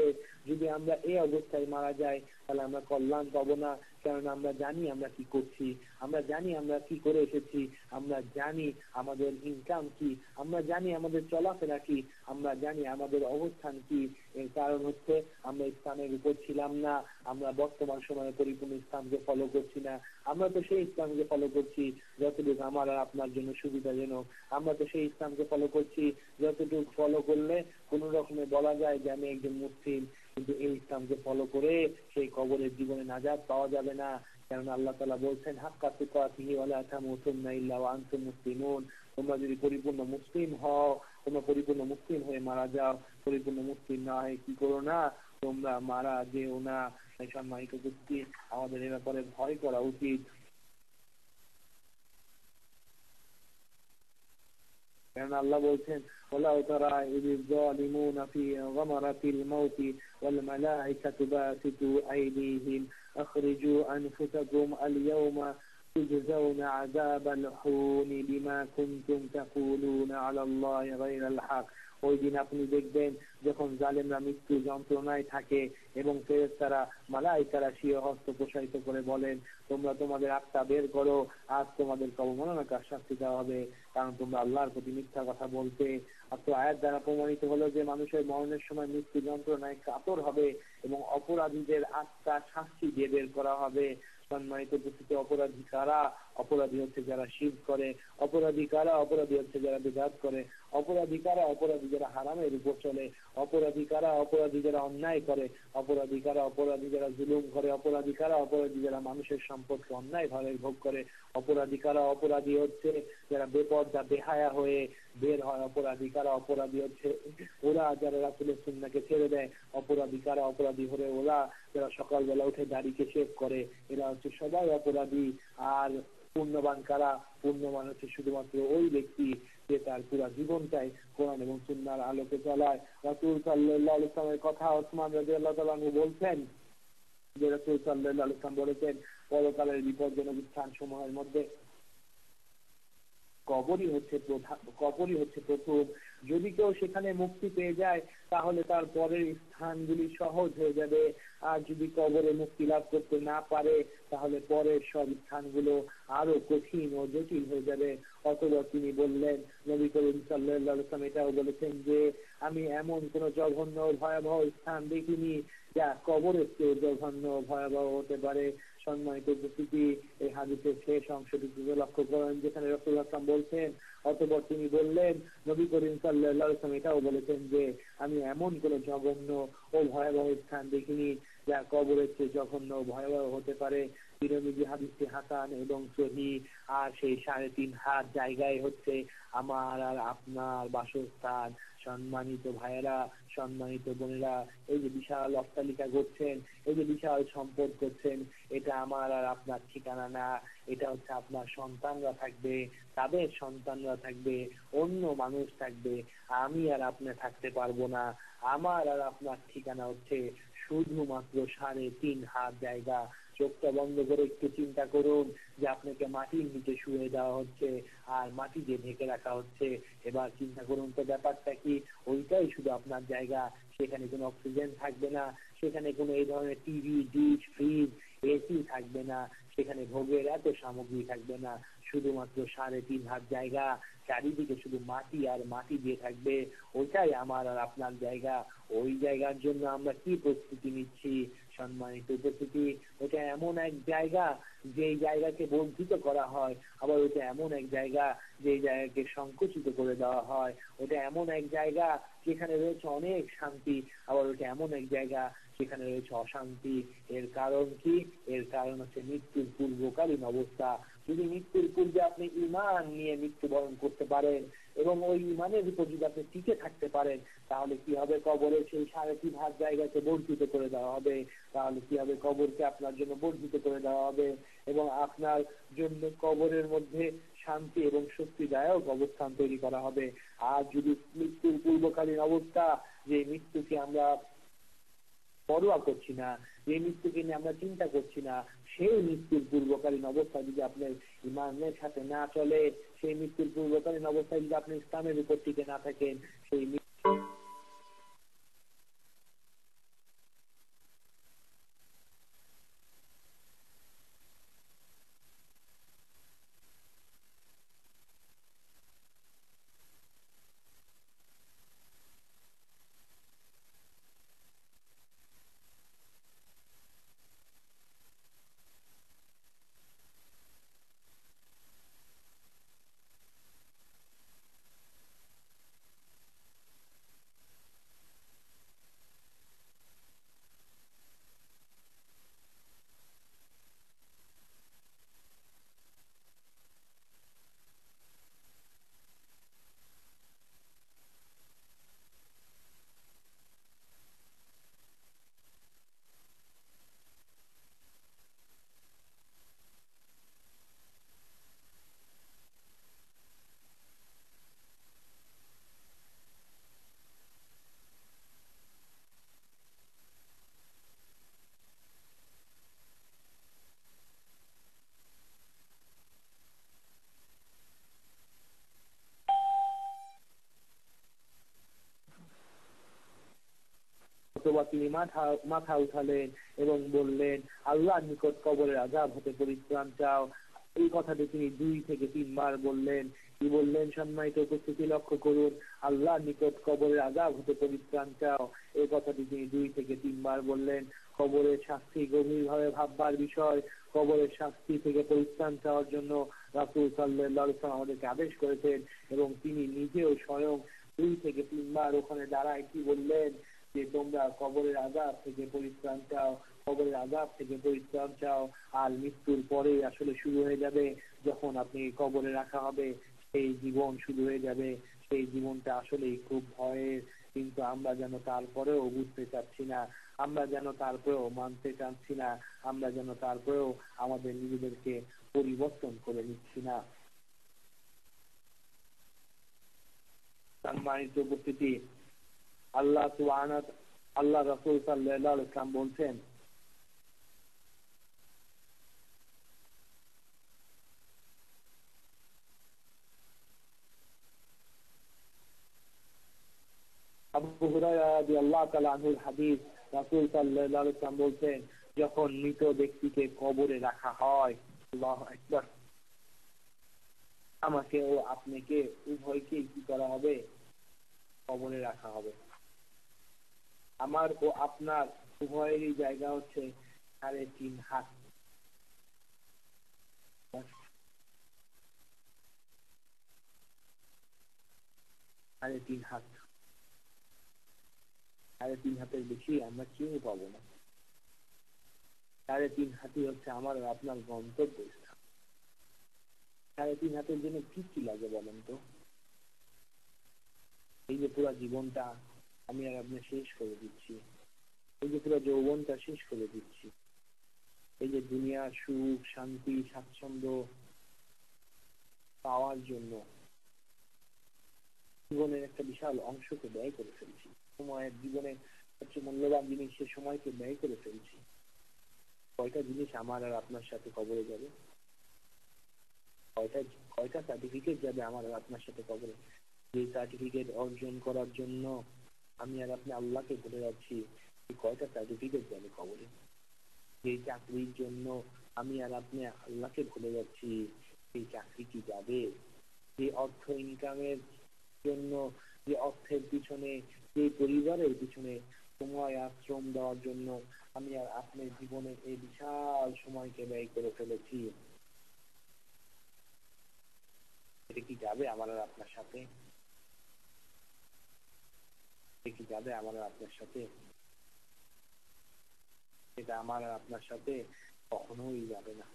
Speaker 1: যদি আমরা এই অবস্থায় মারা যাই তাহলে আমরা কল্যাণ পাবো না, কারণ আমরা জানি আমরা কি করছি, আমরা জানি আমরা কি করে এসেছি, আমরা জানি আমাদের ইনকাম কি, আমরা জানি আমাদের চলাফেরা কি, আমরা জানি আমাদের অবস্থান কি। এর কারণ হচ্ছে আমরা ইসলামের উপর ছিলাম না, আমরা বর্তমান সময়ে পরিপূর্ণ ইসলামকে ফলো করছি না। আমরা তো সেই ইসলামকে ফলো করছি যতটুকু আমার আর আপনার জন্য সুবিধাজনক, আমরা তো সেই ইসলামকে ফলো করছি যতটুকু ফলো করলে কোনো রকমে বলা যায় যে আমি একজন মুসলিম, কিন্তু এই ইসলামকে ফলো করে সেই কবরের জীবনে নাজাত পাওয়া যাবে না। কারণ আল্লাহ তাআলা বলছেন, হাক্কা তুকাতিহি ওয়ালা তামুতুন্না ইল্লা ওয়া আনতুম মুসলিমুন। তোমরা যদি পরিপূর্ণ মুসলিম হও, তোমরা পরিপূর্ণ মুসলিম হয়ে মারা যাও, পরিপূর্ণ মুসলিম না হয়ে কি করো না, তোমরা মারা যেও না। তাই সম্মানিত উপস্থিতি, আমাদের এ ব্যাপারে ভয় করা উচিত। কারণ আল্লাহ বলছেন, ওয়ালাউ তারা ইযিজ যালিমুনা ফি গামারাতিল মাউতি ওয়াল মালাইকাতু বাসিতু আইদিহিম আখরিজু আনফুসাকুম আল ইয়াওমা তুজজাউনা আযাবাল হুনি বিমা কুনতুম তাকুলুনা আলাল্লাহি গায়রাল হক। ওই দিন আপনি দেখবেন যখন জালেমরা মৃত্যু যন্ত্রণায় থাকে এবং ফেরেশতারা মালাইকারা স্বীয় হস্ত প্রসারিত করে বলেন, তোমরা তোমাদের আত্মা বের করো, আজ তোমাদের অবমাননাকর শাস্তি দেওয়া হবে, কারণ তোমরা আল্লাহর প্রতি মিথ্যা কথা বলতে। তো আয়াত দ্বারা প্রমাণিত হলো যে মানুষের মরণের সময় মৃত্যু যন্ত্রণায় কাতর হবে এবং অপরাধীদের আত্মা শাস্তি দিয়ে বের করা হবে। সম্মানিত উপস্থিতি, অপরাধী কারা? অপরাধী হচ্ছে যারা শিরক করে, অপরাধী কারা? অপরাধী হচ্ছে যারা বিদআত করে, অপরাধী কারা? অপরাধী যারা হারামের উপর চলে, অপরাধী কারা? অপরাধী যারা অন্যায় করে, অপরাধী কারা? অপরাধী যারা জুলুম করে, অপরাধী কারা? অপরাধী যারা মানুষের সম্পদকে অন্যায় ভাবে ভোগ করে, অপরাধী কারা? অপরাধী হচ্ছে যারা বেপরদা বেহায়া হয়ে বের হয়, অপরাধী কারা? অপরাধী হচ্ছে ওরা যারা রাসূলের সুন্নাহকে ছেড়ে দেয়, অপরাধী কারা? অপরাধী হলে ওরা যারা সকালবেলা উঠে দাড়িকে শেভ করে, এরা হচ্ছে সবাই অপরাধী। আর পুণ্যবান কারা? পুণ্যবান হচ্ছে শুধুমাত্র ওই ব্যক্তি যে তার পুরো জীবনটাই কোরআন এবং সুন্নাহর আলোকে চালায়। রাসূল সাল্লাল্লাহু আলাইহি ওয়াসাল্লামের কথা ওসমান রাদিয়াল্লাহু তাআলা আনহু বলছেন যে রাসূল সাল্লাল্লাহু আলাইহি ওয়াসাল্লাম বলেছেন, পরকালের বিপজ্জনক স্থান সমূহের মধ্যে কবরই হচ্ছে প্রথম। যদি কেউ সেখানে মুক্তি পেয়ে যায় তাহলে তার পরের স্থানগুলি সহজ হয়ে যাবে, আর যদি কবরে মুক্তি লাভ করতে না পারে তাহলে পরের সব স্থানগুলো আরো কঠিন ও জটিল হয়ে যাবে। অথবা তিনি বললেন, নবী করিম সাল্লাল্লাহু আলাইহি ওয়াসাল্লাম এটাও বলেছেন যে আমি এমন কোন জঘন্য ভয়াবহ স্থান দেখিনি যা কবরের চেয়ে জঘন্য ভয়াবহ হতে পারে। সম্মানিত উপস্থিতি, এই হাদিসের শেষ অংশটিতে লক্ষ্য করেন যেখানে রাসূলুল্লাহ সাল্লাল্লাহু আলাইহি ওয়াসাল্লাম বলছেন, অতঃপর তিনি বললেন, নবী করিম সাল্লাল্লাহু আলাইহি ওয়াসাল্লাম এটাও বলেছেন যে আমি এমন কোন জঘন্য ও ভয়াবহ স্থান দেখিনি যা কবরের চেয়ে জঘন্য ও ভয়াবহ হতে পারে। তিরমিজি হাদিসটি হাসান এবং সহিহ। আর সেই 3.5 হাত জায়গায় হচ্ছে আমার আর আপনার বাসস্থান। সম্মানিত ভাইয়েরা, সম্মানিত বোনেরা, এই যে বিশাল অট্টালিকা করছেন, এই যে বিশাল সম্পদ করছেন, এটা আমার আর আপনার ঠিকানা না। এটা হচ্ছে আপনার সন্তানরা থাকবে, তাদের সন্তানরা থাকবে, অন্য মানুষ থাকবে, আমি আর আপনি থাকতে পারবো না। আমার আর আপনার ঠিকানা হচ্ছে শুধুমাত্র 3.5 হাত জায়গা। চোখটা বন্ধ করে একটু চিন্তা করুন যে আপনাকে মাটির নিচে শুয়ে দেওয়া হচ্ছে আর মাটি দিয়ে ঢেকে রাখা হচ্ছে। এবার চিন্তা করুন তো ব্যাপারটা কি, ওইটাই শুধু আপনার জায়গা। সেখানে কোনো অক্সিজেন থাকবে না, সেখানে কোনো এই ধরনের টিভি, ডিশ, ফ্রিজ, এসি থাকবে না, সেখানে ভোগের এত সামগ্রী থাকবে না। শুধুমাত্র 3.5 হাত জায়গা, চারিদিকে শুধু মাটি আর মাটি দিয়ে থাকবে। ওইটাই আমার আর আপনার জায়গা। ওই জায়গার জন্য আমরা কি প্রস্তুতি নিচ্ছি? সম্মানিত উপস্থিতি, ওটা এমন এক জায়গা যে জায়গাকে বর্ধিত করা হয়, আবার ওটা এমন এক জায়গা যে জায়গাকে সংকুচিত করে দেওয়া হয়। ওটা এমন এক জায়গা যেখানে রয়েছে অনেক শান্তি, আবার ওটা এমন এক জায়গা সেখানে রয়েছে অশান্তি। এর কারণ কি? এর কারণ হচ্ছে মৃত্যুর পূর্বকালীন অবস্থা। যদি মৃত্যুর পূর্বে আপনি ঈমান নিয়ে মৃত্যুবরণ করতে পারেন এবং ওই ঈমানের উপর যদি আপনি টিকে থাকতে পারেন, তাহলে কি হবে? কবরে সেই 3.5 হাত জায়গাকে বর্ধিত করে দেওয়া হবে। তাহলে কি হবে? কবরকে আপনার জন্য বর্ধিত করে দেওয়া হবে এবং আপনার জন্য কবরের মধ্যে শান্তি এবং শক্তিদায়ক অবস্থান তৈরি করা হবে। আর যদি মৃত্যুর পূর্বকালীন অবস্থা, যে মৃত্যুকে আমরা পরোয়া করছি না, যে মৃত্যুকে নিয়ে আমরা চিন্তা করছি না, সেই মৃত্যুর পূর্বকালীন অবস্থা যদি আপনার ঈমানের সাথে না চলে, সেই মৃত্যুর পূর্বকালীন অবস্থায় যদি আপনি ইসলামের উপর টিকে না থাকেন, সেই অথবা তিনি মাথা উঠালেন এবং বললেন, আল্লাহর নিকট কবরের আযাব হতে পরিত্রাণ চাও। এই কথাটি তিনি 2 থেকে 3 বার বললেন। কি বললেন? সম্মানিত উপস্থিতি, লক্ষ্য করুন, আল্লাহর নিকট কবরের আযাব হতে পরিত্রাণ চাও, এই কথাটি তিনি 2 থেকে 3 বার বললেন। কবরের শাস্তি গভীরভাবে ভাববার বিষয়। কবরের শাস্তি থেকে পরিত্রাণ চাওয়ার জন্য রাসূল সাল্লাল্লাহু আলাইহি ওয়াসাল্লাম আমাদেরকে আদেশ করেছেন এবং তিনি নিজেও স্বয়ং 2 থেকে 3 বার ওখানে দাঁড়ায় কি বললেন যে তোমরা কবরের আযাব থেকে পরিত্রাণ চাও, কবরের আযাব থেকে পরিত্রাণ চাও। আর মৃত্যুর পরে আসলে শুরু হয়ে যাবে, যখন আপনি কবরে রাখা হবে সেই জীবন শুরু হয়ে যাবে। সেই জীবনটা আসলেই খুব ভয়ের, কিন্তু আমরা যেন তারপরেও বুঝতে চাচ্ছি না, আমরা যেন তারপরেও মানতে চাচ্ছি না, আমরা যেন তারপরেও আমাদের নিজেদেরকে পরিবর্তন করে নিচ্ছি না। সম্মানিত উপস্থিতি, আল্লাহ সুবহানাহু আল্লাহ রাসূল সাল্লাল্লাহু আলাইহি ওয়াসাল্লাম বলছেন, তাআলা আনহুর হাদিস, রাসূল সাল্লাল্লাহু আলাইহি ওয়াসাল্লাম বলছেন, যখন মৃত ব্যক্তিকে কবরে রাখা হয়, আল্লাহু আকবার, আমাকে ও আপনাকে উভয়কে কি করা হবে? কবরে রাখা হবে। আমার ও আপনার উভয়েরই জায়গা হচ্ছে 3.5 হাত। 3.5 হাত, 3.5 হাতের বেশি আমরা কেউ পাবো না। 3.5 হাতই হচ্ছে আমার আর আপনার গন্তব্য স্থান। 3.5 হাতের জন্য কি কি লাগে বলেন তো? এই যে পুরো জীবনটা আমি আর আপনি শেষ করে দিচ্ছি, এই যে পুরো যৌবনটা শেষ করে দিচ্ছি, এই যে দুনিয়ার সুখ শান্তি স্বাচ্ছন্দ্য পাওয়ার জন্য জীবনের একটা বিশাল অংশকে ব্যয় করে ফেলছি। সময়ের জীবনের সবচেয়ে মূল্যবান জিনিস, সে সময়কে ব্যয় করে ফেলছি। কয়টা জিনিস আমার আর আপনার সাথে কবরে যাবে? কয়টা সার্টিফিকেট যাবে আমার আর আপনার সাথে কবরে? যে সার্টিফিকেট অর্জন করার জন্য আমি আর আপনি আল্লাহকে ভুলে যাচ্ছি, এই কয়টা সার্টিফিকেট যাবে কবরে? যে চাকরির জন্য আমি আর আপনি আল্লাহকে ভুলে যাচ্ছি, সেই চাকরি কি যাবে? যে অর্থ ইনকামের জন্য, যে অর্থের পিছনে, যে পরিবারের পিছনে সময় আশ্রম দেওয়ার জন্য আমি আর আপনার জীবনের এই বিশাল সময়কে ব্যয় করে ফেলেছি, এটা কি যাবে আমার আর আপনার সাথে? এটা কি যাবে আমার আর আপনার সাথে? এটা আমার আর আপনার সাথে কখনোই যাবে না।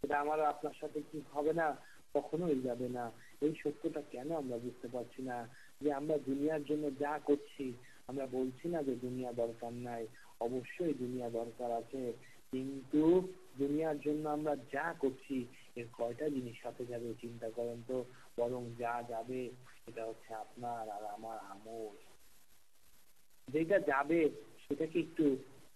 Speaker 1: এটা আমার আর আপনার সাথে কি হবে না? কখনোই যাবে না। এই সত্যটা কেন আমরা বুঝতে পারছি না? যে আমরা দুনিয়ার জন্য যা করছি, আমরা বলছি না যে দুনিয়া দরকার নাই, অবশ্যই দুনিয়া দরকার আছে, কিন্তু দুনিয়ার জন্য আমরা যা করছি এর কয়টা জিনিস সাথে যাবে চিন্তা করেন তো। বরং যা যাবে সেটা হচ্ছে আপনার আর আমার আমল। যেটা যাবে সেটাকে একটু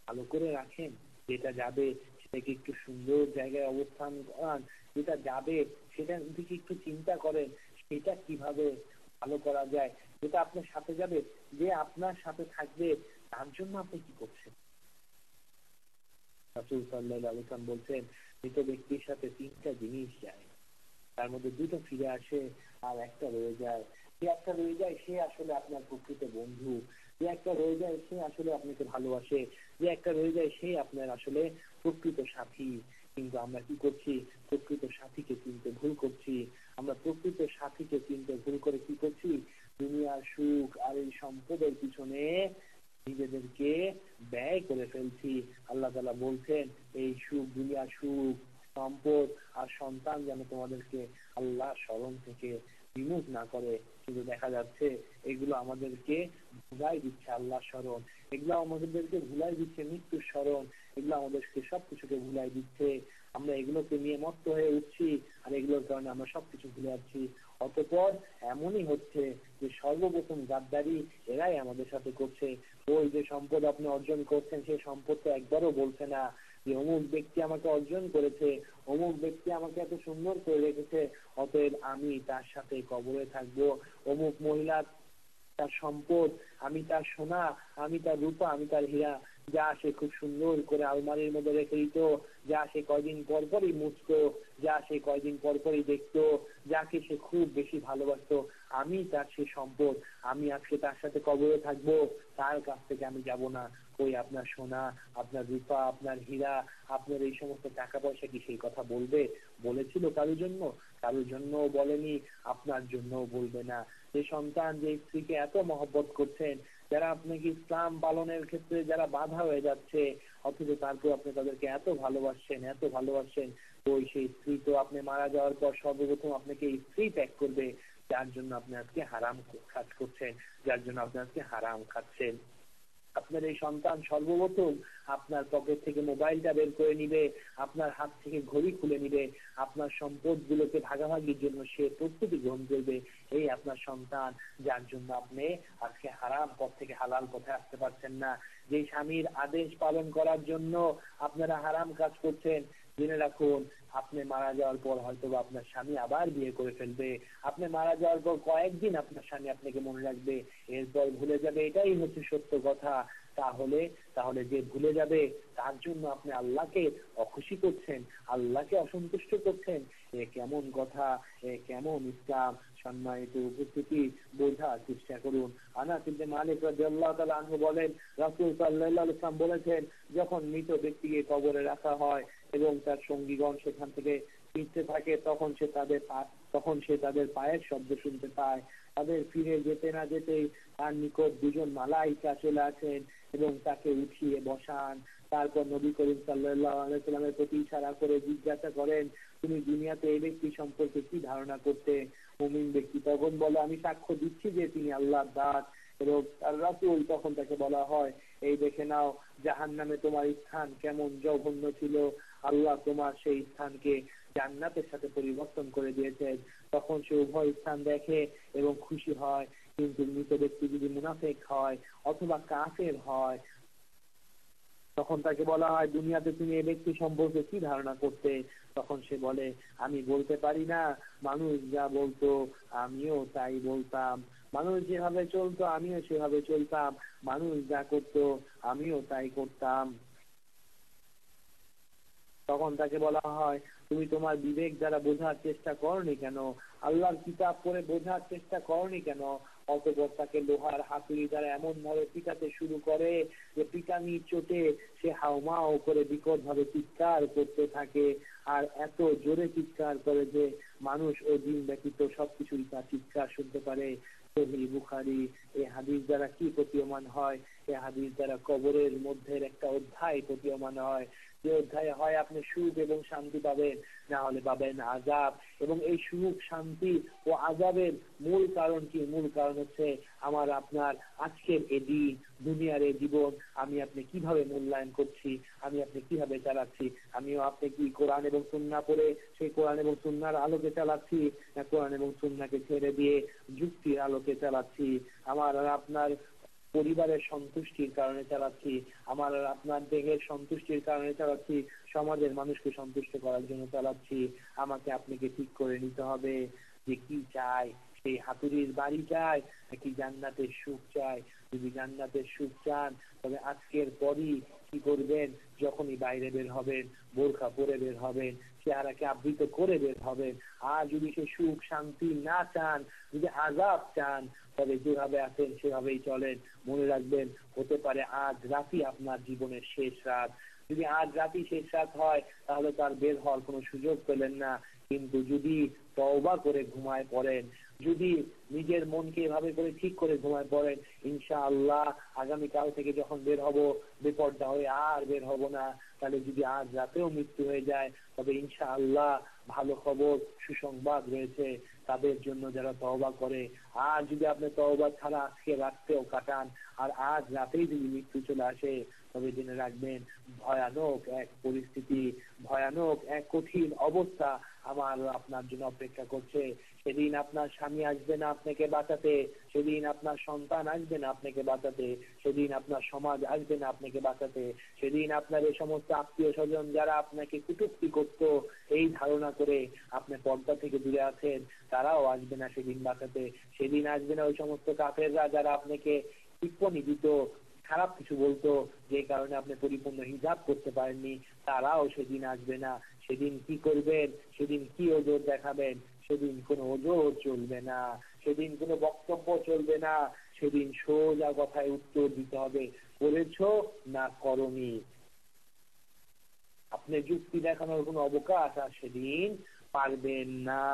Speaker 1: ভালো করে রাখেন, যেটা যাবে সেটাকে একটু সুন্দর জায়গায় অবস্থান করান, যেটা যাবে সেটা দিকে একটু চিন্তা করেন সেটা কিভাবে ভালো করা যায়। যেটা আপনার সাথে যাবে, যে আপনার সাথে থাকবে, তার জন্য আপনি কি করছেন? রাসূল সাল্লাল্লাহু আলাইহি ওয়াসাল্লাম বলছেন, মৃত ব্যক্তির সাথে 3টা জিনিস যায়, তার মধ্যে 2টো ফিরে আসে আর একটা রয়ে যায়। যে একটা রয়ে যায় সে আসলে আপনার প্রকৃত বন্ধু, যে একটা রয়ে যায় সে আসলে আপনাকে ভালোবাসে, যে একটা রয়ে যায় সে আপনার আসলে প্রকৃত সাথী। কিন্তু আমরা কি করছি? প্রকৃত সাথীকে চিনতে ভুল করছি। আমরা প্রকৃত সাথীকে চিনতে ভুল করে কি করছি? দুনিয়ার সুখ আর এই সম্পদের পিছনে নিজেদেরকে ব্যয় করে ফেলছি। আল্লাহ তাআলা বলছেন, এই সুখ, দুনিয়ার সুখ, সম্পদ আর সন্তান যেন তোমাদেরকে আল্লাহ স্মরণ থেকে বিমুখ না করে। কিন্তু দেখা যাচ্ছে এগুলো আমাদেরকে ভুলাই দিচ্ছে আল্লাহ স্মরণ, এগুলো আমাদেরকে ভুলাই দিচ্ছে মৃত্যুর স্মরণ, এগুলো আমাদেরকে সবকিছুকে ভুলাই দিচ্ছে। আমরা এগুলোকে নিয়ে মত্ত হয়ে উঠছি আর এগুলোর কারণে আমরা সবকিছু ভুলে যাচ্ছি। অতঃপর এমনই হচ্ছে যে সর্বপ্রথম গাদ্দারি এরাই আমাদের সাথে করছে। ওই যে সম্পদ আপনি অর্জন করছেন, সেই সম্পদ তো একবারও বলছে না যে অমুক ব্যক্তি আমাকে অর্জন করেছে, অমুক ব্যক্তি আমাকে এত সুন্দর করে রেখেছে, অতএব আমি তার সাথে কবরে থাকবো। অমুক মহিলা তার সম্পদ, আমি তার সোনা, আমি তার রূপা, আমি তার হীরা, যা সে খুব সুন্দর করে আলমারির মধ্যে রেখে দিত, যা সে কয়দিন পর পরই মুছতো, যা সে কয়দিন পর পরই দেখতো, যাকে সে খুব বেশি ভালোবাসতো, আমি তার সে সম্পদ, আমি আজকে তার সাথে কবরে থাকবো, তার কাছ থেকে আমি যাব না। ওই আপনার সোনা, আপনার রূপা, আপনার হীরা, আপনার এই সমস্ত টাকা পয়সা কি সেই কথা বলবে? বলেছিল কারোর জন্য? কারোর জন্য বলেনি, আপনার জন্য বলবে না। যে সন্তান, যে স্ত্রীকে এত মহব্বত করছেন, যারা আপনাকে ইসলাম পালনের ক্ষেত্রে যারা বাধা হয়ে যাচ্ছে, অথচ তারপর আপনি তাদেরকে এত ভালোবাসছেন, এত ভালোবাসছেন, তো সেই স্ত্রী তো আপনি মারা যাওয়ার পর সর্বপ্রথম আপনাকে স্ত্রী ত্যাগ করবে, যার জন্য আপনি আজকে হারাম কাজ করছেন, যার জন্য আপনি আজকে হারাম খাচ্ছেন। আপনার এই সন্তান সর্বপ্রথম আপনার পকেট থেকে মোবাইলটা বের করে নিবে, আপনার হাত থেকে ঘড়ি খুলে নিবে, আপনার সম্পদগুলোকে ভাগাভাগির জন্য সে প্রস্তুতি গ্রহণ করবে। এই আপনার সন্তান, যার জন্য আপনি আজকে হারাম পথ থেকে হালাল পথে আসতে পারছেন না, যে স্বামীর আদেশ পালন করার জন্য আপনারা হারাম কাজ করছেন। জেনে রাখুন, আপনি মারা যাওয়ার পর হয়তো আপনার স্বামী আবার বিয়ে করে ফেলবে, আপনি মারা যাওয়ার পর কয়েকদিন আপনার স্বামী আপনাকে মনে রাখবে, এরপর ভুলে যাবে, এটাই হচ্ছে সত্য কথা। তাহলে যে ভুলে যাবে তার জন্য আপনি আল্লাহকে অখুশি করছেন, আল্লাহকে অসন্তুষ্ট করছেন, এ কেমন কথা, এ কেমন ইসলাম? সম্মানিত উপস্থিতি, বোঝার চেষ্টা করুন। আনাস ইবনে মালিক রাদিয়াল্লাহু তাআলা আনহু বলেন, রাসূল সাল্লাল্লাহু আলাইহি ওয়াসাল্লাম বলেছেন, যখন মৃত ব্যক্তিকে কবরে রাখা হয় এবং তার সঙ্গীগণ সেখান থেকে ফিরতে থাকে, তখন সে তাদের পায়ের শব্দ শুনতে পায়। তাদের ফিরে যেতে না যেতেই তার নিকট দুজন মালাইকা চলে আসেন এবং তাকে উঠিয়ে বসান। তারপর নবী করিম সাল্লাল্লাহু আলাইহি ওয়াসাল্লামের প্রতি ইশারা করে জিজ্ঞাসা করেন, তুমি দুনিয়াতে এই ব্যক্তি সম্পর্কে কি ধারণা করতে? মুমিন ব্যক্তি তখন বলে, আমি সাক্ষ্য দিচ্ছি যে তিনি আল্লাহর দাস। এবং রাসূল তখন তাকে বলা হয়, এই দেখে নাও জাহান্নামে তোমার স্থান কেমন জঘন্য ছিল, আল্লাহ তোমার সেই স্থানকে জান্নাতের সাথে পরিবর্তন করে দিয়েছেন। তখন সে উভয় স্থান দেখে এবং খুশি হয়। কিন্তু মৃত ব্যক্তি যদি মুনাফিক হয় অথবা কাফের হয়, তখন তাকে বলা হয়, দুনিয়াতে তুমি এই ব্যক্তি সম্পর্কে কি ধারণা করতে? তখন সে বলে, আমি বলতে পারি না, মানুষ যা বলতো আমিও তাই বলতাম, মানুষ যেভাবে চলতো আমিও সেভাবে চলতাম, মানুষ যা করতো আমিও তাই করতাম। তখন তাকে বলা হয়, তুমি তোমার বিবেক দ্বারা বোঝার চেষ্টা করনি কেন? আল্লাহর কিতাব পড়ে বোঝার চেষ্টা করনি কেন? অতঃপর তাকে লোহার হাতুড়ি দ্বারা এমন ভাবে পিটাতে শুরু করে যে পিটানি চোটে সে হাউমাউ করে বিকট ভাবে চিৎকার করতে থাকে, আর এত জোরে চিৎকার করে যে মানুষ ও জিন ব্যতীত সবকিছুই তার চিৎকার শুনতে পারে। সহিহ বুখারী। এই হাদিস দ্বারা কি প্রতীয়মান হয়? এই হাদিস দ্বারা কবরের মধ্যে একটা অধ্যায় প্রতীয়মান হয়, যে অধ্যায়ে হয় আপনি সুখ এবং শান্তি পাবেন, না হলে পাবেন আযাব। এবং এই সুখ, শান্তি ও আযাবের মূল কারণ কি? মূল কারণ হচ্ছে আমার আপনার আজকের এই দিন, দুনিয়ার এই জীবন আমি আপনি কিভাবে মূল্যায়ন করছি, আমি আপনি কিভাবে চালাচ্ছি। আমিও আপনি কি কোরআন এবং সুন্নাহ পড়ে সেই কোরআন এবং সুন্নাহর আলোকে চালাচ্ছি, না কোরআন এবং সুন্নাহকে ছেড়ে দিয়ে যুক্তির আলোকে চালাচ্ছি? আমার আর আপনার পরিবারের সন্তুষ্টির কারণে চালাচ্ছি, আমার আর আপনার দেহের সন্তুষ্টির কারণে চালাচ্ছি, সমাজের মানুষকে সন্তুষ্ট করার জন্য চালাচ্ছি? আমাকে আপনাকে ঠিক করে নিতে হবে যে কি চাই, সেই হাতুড়ির বাড়ি চাই নাকি জান্নাতের সুখ চাই। যদি জান্নাতের সুখ চান তবে আজকের পরই কি করবেন? যখনই বাইরে বের হবেন বোরকা পরে বের হবেন, চেহারাকে আবৃত করে বের হবেন। আর যদি সে সুখ শান্তি না চান, যদি আযাব চান, তবে যেভাবে আছেন সেভাবেই চলেন। মনে রাখবেন, হতে পারে আজ রাতই আপনার জীবনের শেষ রাত। যদি আজ রাতই শেষ রাত হয় তাহলে তার বের হওয়ার কোনো সুযোগ পেলেন না। কিন্তু যদি তওবা করে ঘুমায় পড়েন, যদি নিজের মনকে এভাবে করে ঠিক করে ঘুমায় পড়েন, ইনশাআল্লাহ আগামীকাল থেকে যখন বের হব বেপরদা হয়ে আর বের হব না। তাহলে যদি আজ রাতেও মৃত্যু হয়ে যায় তবে ইনশাআল্লাহ ভালো খবর, সুসংবাদ রয়েছে তাদের জন্য যারা তওবা করে। আর যদি আপনি তওবা ছাড়া আজকে রাতটাও কাটান আর আজ রাতেই যদি মৃত্যু চলে আসে, তবে জেনে রাখবেন ভয়ানক এক পরিস্থিতি, ভয়ানক এক কঠিন অবস্থা আমার আপনার জন্য অপেক্ষা করছে। সেদিন আপনার স্বামী আসবে না আপনাকে বাঁচাতে, সেদিন আপনার সন্তান আসবে না আপনাকে বাঁচাতে, সেদিন আপনার সমাজ আসবে না আপনাকে বাঁচাতে, সেদিন আপনার এই সমস্ত আত্মীয় স্বজন যারা আপনাকে কটূক্তি করত এই ধারণা করে আপনি পর্দা থেকে দূরে আছেন, তারাও আসবে না সেদিন বাঁচাতে। সেদিন আসবে না ওই সমস্ত কাফেররা যারা আপনাকে টিপ্পনি দিত, খারাপ কিছু বলতো, যে কারণে আপনি পরিপূর্ণ হিজাব করতে পারেননি, তারাও সেদিন আসবে না। সেদিন কি করবেন? সেদিন কি ওজোর দেখাবেন? সেদিন কোনো ওজোর চলবে না, সেদিন কোনো বক্তব্য চলবে না। সেদিন সোজা কথায় উত্তর দিতে হবে, করেছো না করনি। আপনি যুক্তি দেখানোর কোনো অবকাশ আর সেদিন পারবেন না।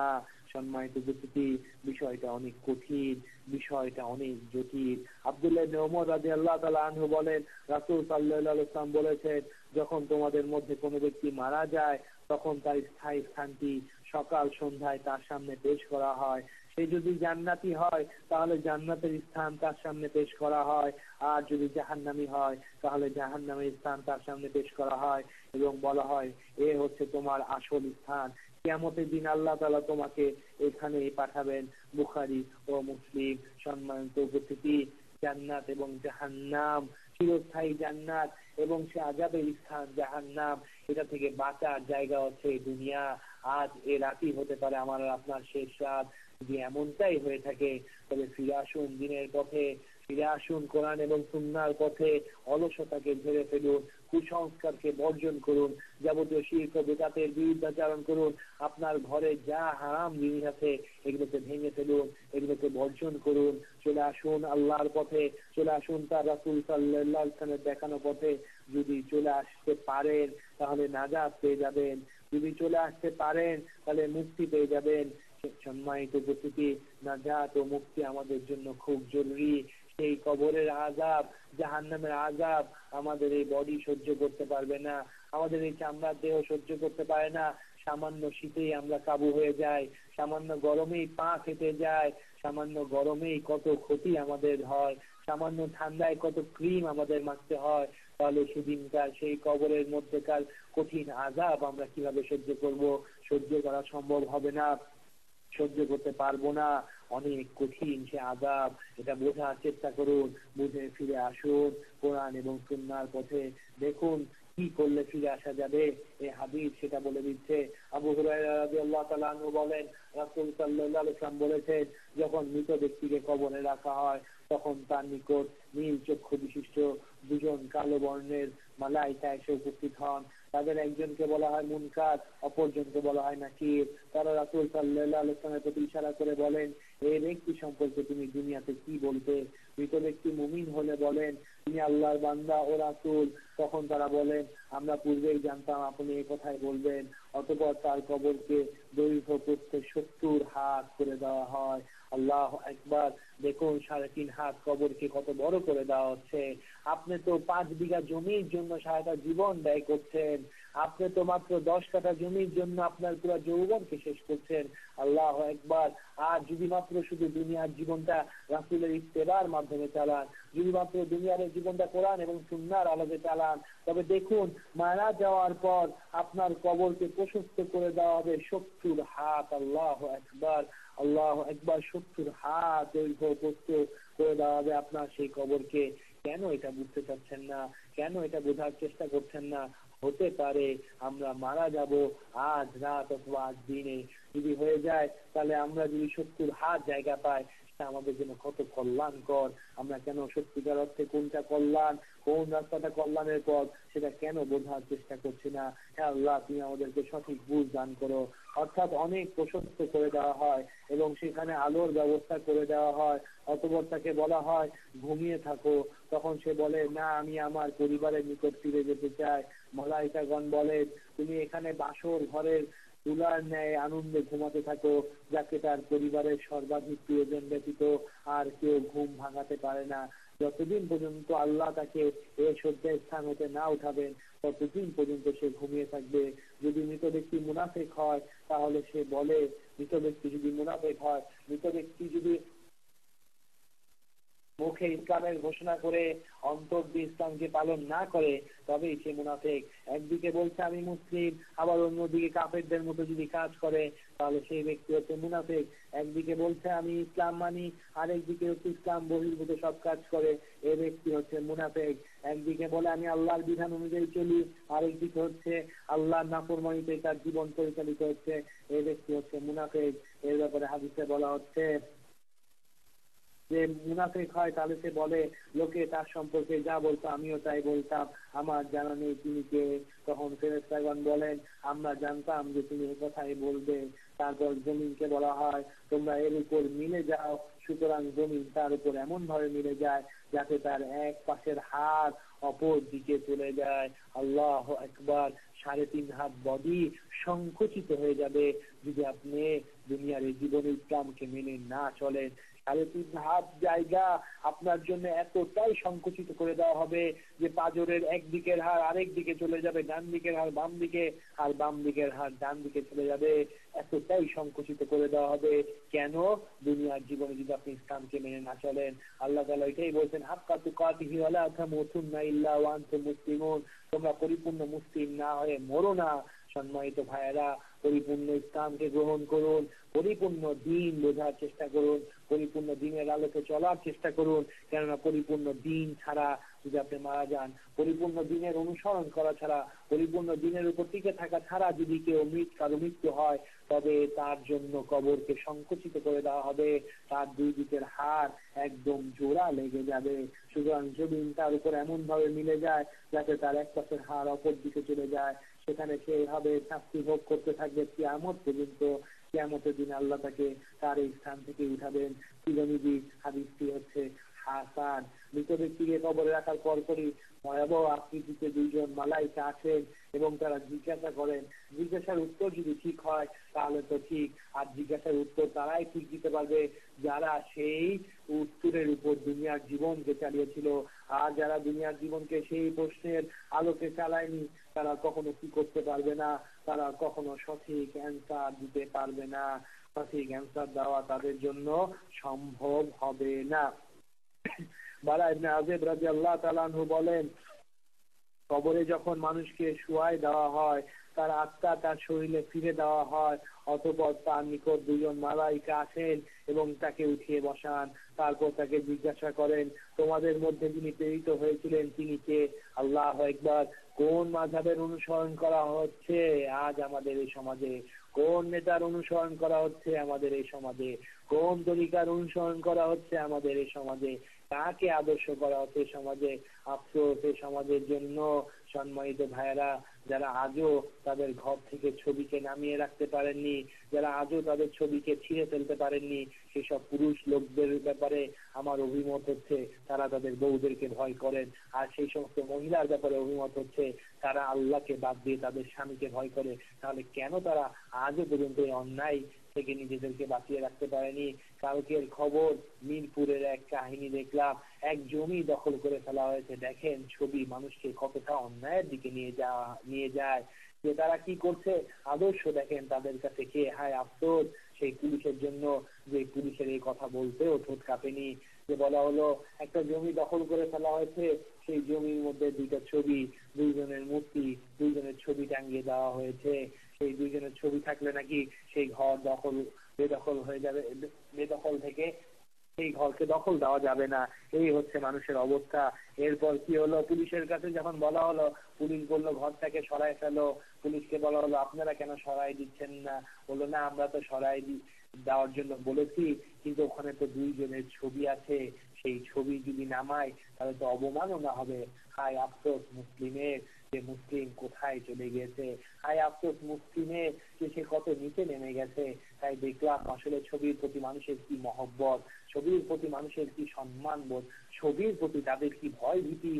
Speaker 1: সম্মানিত উপস্থিতি, বিষয়টা অনেক কঠিন, বিষয়টা অনেক জটিল। আব্দুল্লাহ ইবনে ওমর রাদিয়াল্লাহু তাআলা আনহু বলেন, রাসূল সাল্লাল্লাহু আলাইহি ওয়াসাল্লাম বলেছেন, যখন তোমাদের মধ্যে কোনো ব্যক্তি মারা যায় তখন তার স্থায়ী স্থানটি সকাল সন্ধ্যায় তার সামনে পেশ করা হয়। সে যদি জান্নাতি হয় তাহলে জান্নাতের স্থান তার সামনে পেশ করা হয়, আর যদি জাহান্নামী হয় তাহলে জাহান্নামের স্থান তার সামনে পেশ করা হয় এবং বলা হয় এ হচ্ছে তোমার আসল স্থান। কিয়ামতের দিন আল্লাহ তাআলা তোমাকে এখানে পাঠাবেন। বুখারী ও মুসলিম। সম্মানিত উপস্থিতি, জান্নাত এবং জাহান্নাম, চিরস্থায়ী জান্নাত এবং সে আযাবের স্থান জাহান্নাম, এটা থেকে বাঁচার জায়গা হচ্ছে দুনিয়া। আজ এ রাতই হতে পারে আমার আপনার শেষ রাত। যদি এমনটাই হয়ে থাকে তবে ফিরে আসুন দিনের পথে, ফিরে আসুন কোরআন এবং সুন্নাহর পথে। অলসতাকে ঝেড়ে ফেলুন, কুসংস্কারকে বর্জন করুন, যাবতীয় শিরক ও বিদআতের বিরুদ্ধাচরণ করুন। আপনার ঘরে যা হারাম জিনিস আছে এগুলোকে ভেঙে ফেলুন, এগুলোকে বর্জন করুন। চলে আসুন আল্লাহর পথে, চলে আসুন তার রাসূল সাল্লাল্লাহু আলাইহি ওয়াসাল্লামের দেখানো পথে। যদি চলে আসতে পারেন তাহলে নাজাত পেয়ে যাবেন, যদি চলে আসতে পারেন তাহলে মুক্তি পেয়ে যাবেন। সম্মানিত উপস্থিতি, নাজাত ও মুক্তি আমাদের জন্য খুব জরুরি। সেই কবরের আযাব, জাহান্নামের আযাব আমাদের এই বডি সহ্য করতে পারবে না, আমাদের এই চামড়ার দেহ সহ্য করতে পারে না। সামান্য শীতেই আমরা কাবু হয়ে যাই, সামান্য গরমেই পা ফেটে যায়, সামান্য গরমেই কত ক্ষতি আমাদের হয়, সামান্য ঠান্ডায় কত ক্রিম আমাদের মাখতে হয়। তাহলে সেদিনকার সেই কবরের মধ্যেকার কঠিন আযাব আমরা কিভাবে সহ্য করব? সহ্য করা সম্ভব হবে না, সহ্য করতে পারবো না। অনেক কঠিন সে আযাব, এটা বোঝার চেষ্টা করুন। বুঝে ফিরে আসুন কোরআন এবং সুন্নাহর পথে। দেখুন কি করলে ফিরে আসা যাবে, এই হাদিস সেটা বলে দিচ্ছে। আবু হুরায়রা রাদিয়াল্লাহু তাআলা আনহু বলেন, রাসূল সাল্লাল্লাহু আলাইহি ওয়াসাল্লাম বলেছেন, যখন মৃত ব্যক্তিকে কবরে রাখা হয় তখন তার নিকট নীল চক্ষু বিশিষ্ট দুজন কালো বর্ণের মালায়েকা এসে উপস্থিত হন। তাদের একজনকে বলা হয় মুনকার, অপরজনকে বলা হয় নাকির। তারা রাসূল সাল্লাল্লাহু আলাইহি ওয়াসাল্লামের প্রতি ইশারা করে বলেন, এই ব্যক্তি সম্পর্কে তুমি দুনিয়াতে কি বলতে? মৃত ব্যক্তি মুমিন হলে বলেন তিনি আল্লাহর বান্দা ও রাসূল। তখন তারা বলেন, আমরা পূর্বেই জানতাম আপনি এই কথাই বলবেন। অতঃপর তার কবরকে দৈর্ঘ্য প্রস্থে 70 হাত করে দেওয়া হয়। আল্লাহু আকবার। দেখুন 3.5 হাত কবরকে কত বড় করে দেওয়া হচ্ছে। আপনি তো 5 বিঘা জমির জন্য সারাটা জীবন ব্যয় করছেন, আপনি তো মাত্র 10 কাঠা জমির জন্য আপনার পুরো যৌবনকে শেষ করছেন। আল্লাহু আকবার। আর যদি মাত্র শুধু দুনিয়ার জীবনটা রাসূলের ইত্তেবার মাধ্যমে চালান, যদি মাত্র দুনিয়ার জীবনটা কোরআন এবং সুন্নাহর আলোকে চালান, তবে দেখুন মারা যাওয়ার পর আপনার কবরকে প্রশস্ত করে দেওয়া হবে 70 হাত। আল্লাহু আকবার, আল্লাহু আকবার। 70 হাত দৈর্ঘ্য প্রস্থ করে দেওয়া হবে আপনার সেই কবরকে। কেন এটা বুঝতে চাচ্ছেন না? কেন এটা বোঝার চেষ্টা করছেন না? হতে পারে আমরা মারা যাব আজ রাত অথবা আজ দিনে। যদি হয়ে যায় তাহলে আমরা যদি 70 হাত জায়গা পাই সেটা আমাদের জন্য কত কল্যাণকর। আমরা কেন সত্যিকার অর্থে কোনটা কল্যাণ, কোন রাস্তাটা কল্যাণের পথ সেটা কেন বোঝার চেষ্টা করছি না? হ্যাঁ আল্লাহ, তুমি আমাদেরকে সঠিক বুঝ দান করো। অর্থাৎ অনেক প্রশস্ত করে দেওয়া হয় এবং সেখানে আলোর ব্যবস্থা করে দেওয়া হয়। অতঃপর তাকে বলা হয় ঘুমিয়ে থাকো। তখন সে বলে না, আমি আমার পরিবারের নিকট ফিরে যেতে চাই। মালায়েকাগণ বলেন তুমি এখানে বাসর ঘরের তুলার ন্যায় আনন্দে ঘুমাতে থাকো, যাকে তার পরিবারের সর্বাধিক প্রিয়জন ব্যতীত আর কেউ ঘুম ভাঙাতে পারে না। যতদিন পর্যন্ত আল্লাহ তাকে এই শয্যার স্থান হতে না উঠাবেন ততদিন পর্যন্ত সে ঘুমিয়ে থাকবে। যদি মৃত ব্যক্তি মুনাফিক হয় তাহলে সে বলে, মৃত ব্যক্তি যদি মুনাফিক হয়, মৃত ব্যক্তি যদি মুখে ইসলামের ঘোষণা করে অন্তর দিয়ে ইসলামকে পালন না করে তবেই সে মুনাফিক। একদিকে বলছে আমি মুসলিম, আবার অন্যদিকে কাফেরদের মতো যদি কাজ করে তাহলে সেই ব্যক্তি হচ্ছে মুনাফিক। একদিকে বলছে আমি ইসলাম মানি, আরেকদিকে হচ্ছে ইসলাম বহির্ভূত সব কাজ করে, এই ব্যক্তি হচ্ছে মুনাফিক। একদিকে বলে আমি আল্লাহর বিধান অনুযায়ী চলি, আরেকদিকে হচ্ছে আল্লাহর নাফরমানিতে তার জীবন পরিচালিত হচ্ছে, এই ব্যক্তি হচ্ছে মুনাফিক। এর ব্যাপারে হাদিসে বলা হচ্ছে যে মুনাফিক হয় তাহলে সে বলে লোকে তার সম্পর্কে যা বলতো আমিও তাই বলতাম, আমার জানা নেই তিনি কে। তখন ফেরেশতাগণ বলেন আমরা জানতাম যে তুমি এই কথাই বলবে। তারপর জমিনকে বলা হয় তোমরা এর উপর মিলে যাও। সুতরাং জমিন তার উপর এমন ভাবে মিলে যায় যাতে তার এক পাশের হাত অপর দিকে চলে যায়। আল্লাহু আকবার। 3.5 হাত বডি সংকুচিত হয়ে যাবে যদি আপনি দুনিয়ার এই জীবনে ইসলামকে মেনে না চলেন। আর এই হাত জায়গা আপনার জন্য এতটাই সংকুচিত করে দেওয়া হবে যে পাঁজরের একদিকের হাড় আরেক দিকে চলে যাবে, ডান দিকের হাড় বাম দিকে আর বাম দিকের হাড় ডান দিকে চলে যাবে, এতটাই সংকুচিত করে দেওয়া হবে। কেন? দুনিয়ার জীবনে যদি আপনি ইসলামকে মেনে না চলেন। আল্লাহ তাআলা এটাই বলছেন, হাক্কা তুকাতিহি ওয়া লা তামুতুন্না ইল্লা ওয়া আনতুম মুসলিমুন, তোমরা পরিপূর্ণ মুসলিম না হয়ে মরো না। সম্মানিত ভাইয়েরা, পরিপূর্ণ ইসলামকে গ্রহণ করুন, পরিপূর্ণ দ্বীন বোঝার চেষ্টা করুন, পরিপূর্ণ দ্বীনের আলোকে চলার চেষ্টা করুন। কেননা পরিপূর্ণ দ্বীন ছাড়া যদি আপনি মারা যান, পরিপূর্ণ দ্বীনের অনুসরণ করা ছাড়া, পরিপূর্ণ দ্বীনের উপর টিকে থাকা ছাড়া যদি কেউ কারো মৃত্যু হয়, তবে তার জন্য কবরকে সংকুচিত করে দেওয়া হবে, তার দুই দিকের হাড় একদম জোড়া লেগে যাবে। সুতরাং জমিন তার উপর এমন ভাবে মিলে যায় যাতে তার এক পাশের হাড় অপর দিকে চলে যায়, সেখানে সেইভাবে শাস্তি ভোগ করতে থাকবে কিয়ামত পর্যন্ত। কিয়ামতের দিন আল্লাহ তাকে তার এই স্থান থেকে উঠাবেন। তিরমিজি হাদিসটি হচ্ছে হাসান। মৃত ব্যক্তিকে কবরে রাখার পরপরই ভয়াবহ আকৃতিতে দুইজন মালাইকা আসেন এবং তারা জিজ্ঞাসা করেন। জিজ্ঞাসার উত্তর যদি ঠিক হয় তাহলে তো ঠিক, আর জিজ্ঞাসার উত্তর তারাই ঠিক দিতে পারবে যারা সেই উত্তরের উপর দুনিয়ার জীবনকে চালিয়েছিল। আর যারা দুনিয়ার জীবনকে সেই প্রশ্নের আলোকে চালায়নি, তারা কখনো কি করতে পারবে না, তারা কখনো সঠিক অ্যান্সার দিতে পারবে না, সঠিক অ্যান্সার দেওয়া তাদের জন্য সম্ভব হবে না। বারা ইবনে আযিব রাদিয়াল্লাহু তাআলা আনহু বলেন, কবরে যখন মানুষকে শোয়াই দেওয়া হয়, তার আত্মা তার শরীরে ফিরে দেওয়া হয়, অতঃপর তার নিকট দুজন মালাইকা আসেন এবং তাকে উঠিয়ে বসান। তারপর তাকে জিজ্ঞাসা করেন, তোমাদের মধ্যে যিনি প্রেরিত হয়েছিলেন তিনি কে? আল্লাহু আকবার। কোন মাযহাবের অনুসরণ করা হচ্ছে আজ আমাদের এই সমাজে? কোন নেতার অনুসরণ করা হচ্ছে আমাদের এই সমাজে? কোন তরিকার অনুসরণ করা হচ্ছে আমাদের এই সমাজে? কাকে আদর্শ করা হচ্ছে সমাজে? আফসোস এই সমাজের জন্য। সম্মানিত ভাইয়েরা, যারা আজও তাদের ঘর থেকে ছবিকে নামিয়ে রাখতে পারেননি, যারা আজও তাদের ছবিকে ছিঁড়ে ফেলতে পারেননি, সেসব পুরুষ লোকদের ব্যাপারে আমার অভিমত হচ্ছে তারা তাদের বউদেরকে ভয় করেন। আর সেই সমস্ত মহিলার ব্যাপারে অভিমত হচ্ছে তারা আল্লাহকে বাদ দিয়ে তাদের স্বামীকে ভয় করে। তাহলে কেন তারা আজও পর্যন্ত এই অন্যায় থেকে নিজেদেরকে বাঁচিয়ে রাখতে পারেনি? কালকের খবর, মিরপুরের এক কাহিনী দেখলাম, এক জমি দখল করে ফেলা হয়েছে। দেখেন ছবি মানুষকে কতটা অন্যায়ের দিকে নিয়ে যায় যে তারা কি করছে। আদর্শ দেখেন তাদের কাছে কে। হায় আফসোস সেই পুলিশের জন্য, যে পুলিশের এই কথা বলতেও ঠোঁট কাঁপেনি। যে বলা হলো একটা জমি দখল করে ফেলা হয়েছে, সেই জমির মধ্যে দুইটা ছবি, দুইজনের মূর্তি, দুইজনের ছবি টাঙিয়ে দেওয়া হয়েছে। সেই দুইজনের ছবি থাকলে নাকি সেই ঘর বেদখল হয়ে যাবে, বেদখল থেকে সেই ঘরকে দখল দেওয়া যাবে না। এই হচ্ছে মানুষের অবস্থা। এরপর কি হলো, পুলিশের কাছে যখন বলা হলো, পুলিশ বললো ঘরটাকে সরাই ফেলো। পুলিশকে বলা হলো আপনারা কেন সরাই দিচ্ছেন না? বললো না, আমরা তো সরাই দেওয়ার জন্য বলেছি, কিন্তু ওখানে তো দুইজনের ছবি আছে, সেই ছবি যদি নামায় তাহলে তো অবমাননা হবে। হায় আফসোস মুসলিমের, যে মুসলিম কোথায় চলে গেছে। হায় আফসোস মুসলিমের, যে সে কত নিচে নেমে গেছে। তাই দেখলাম আসলে ছবির প্রতি মানুষের কি মহব্বত, ছবির প্রতি মানুষের কি সম্মান বোধ, ছবির প্রতি তাদের কি ভয় ভীতি।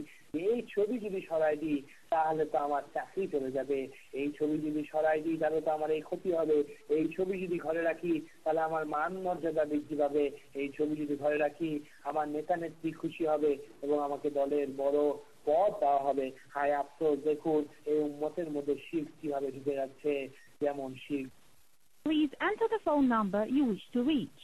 Speaker 1: এই ছবি যদি সরাই দিই তাহলে তো আমার চাকরি চলে যাবে, এই ছবি যদি সরাই দিই তাহলে তো আমার এই ক্ষতি হবে, এই ছবি যদি ঘরে রাখি তাহলে আমার মান মর্যাদা বৃদ্ধি পাবে, এই ছবি যদি ঘরে রাখি আমার নেতা নেত্রী খুশি হবে এবং আমাকে দলের বড় পদ দেওয়া হবে। হায় আফসোস, দেখুন এই উম্মতের মধ্যে শিরক কিভাবে ঢুকে যাচ্ছে। যেমন শিরক।
Speaker 2: Please enter the phone number you wish to reach.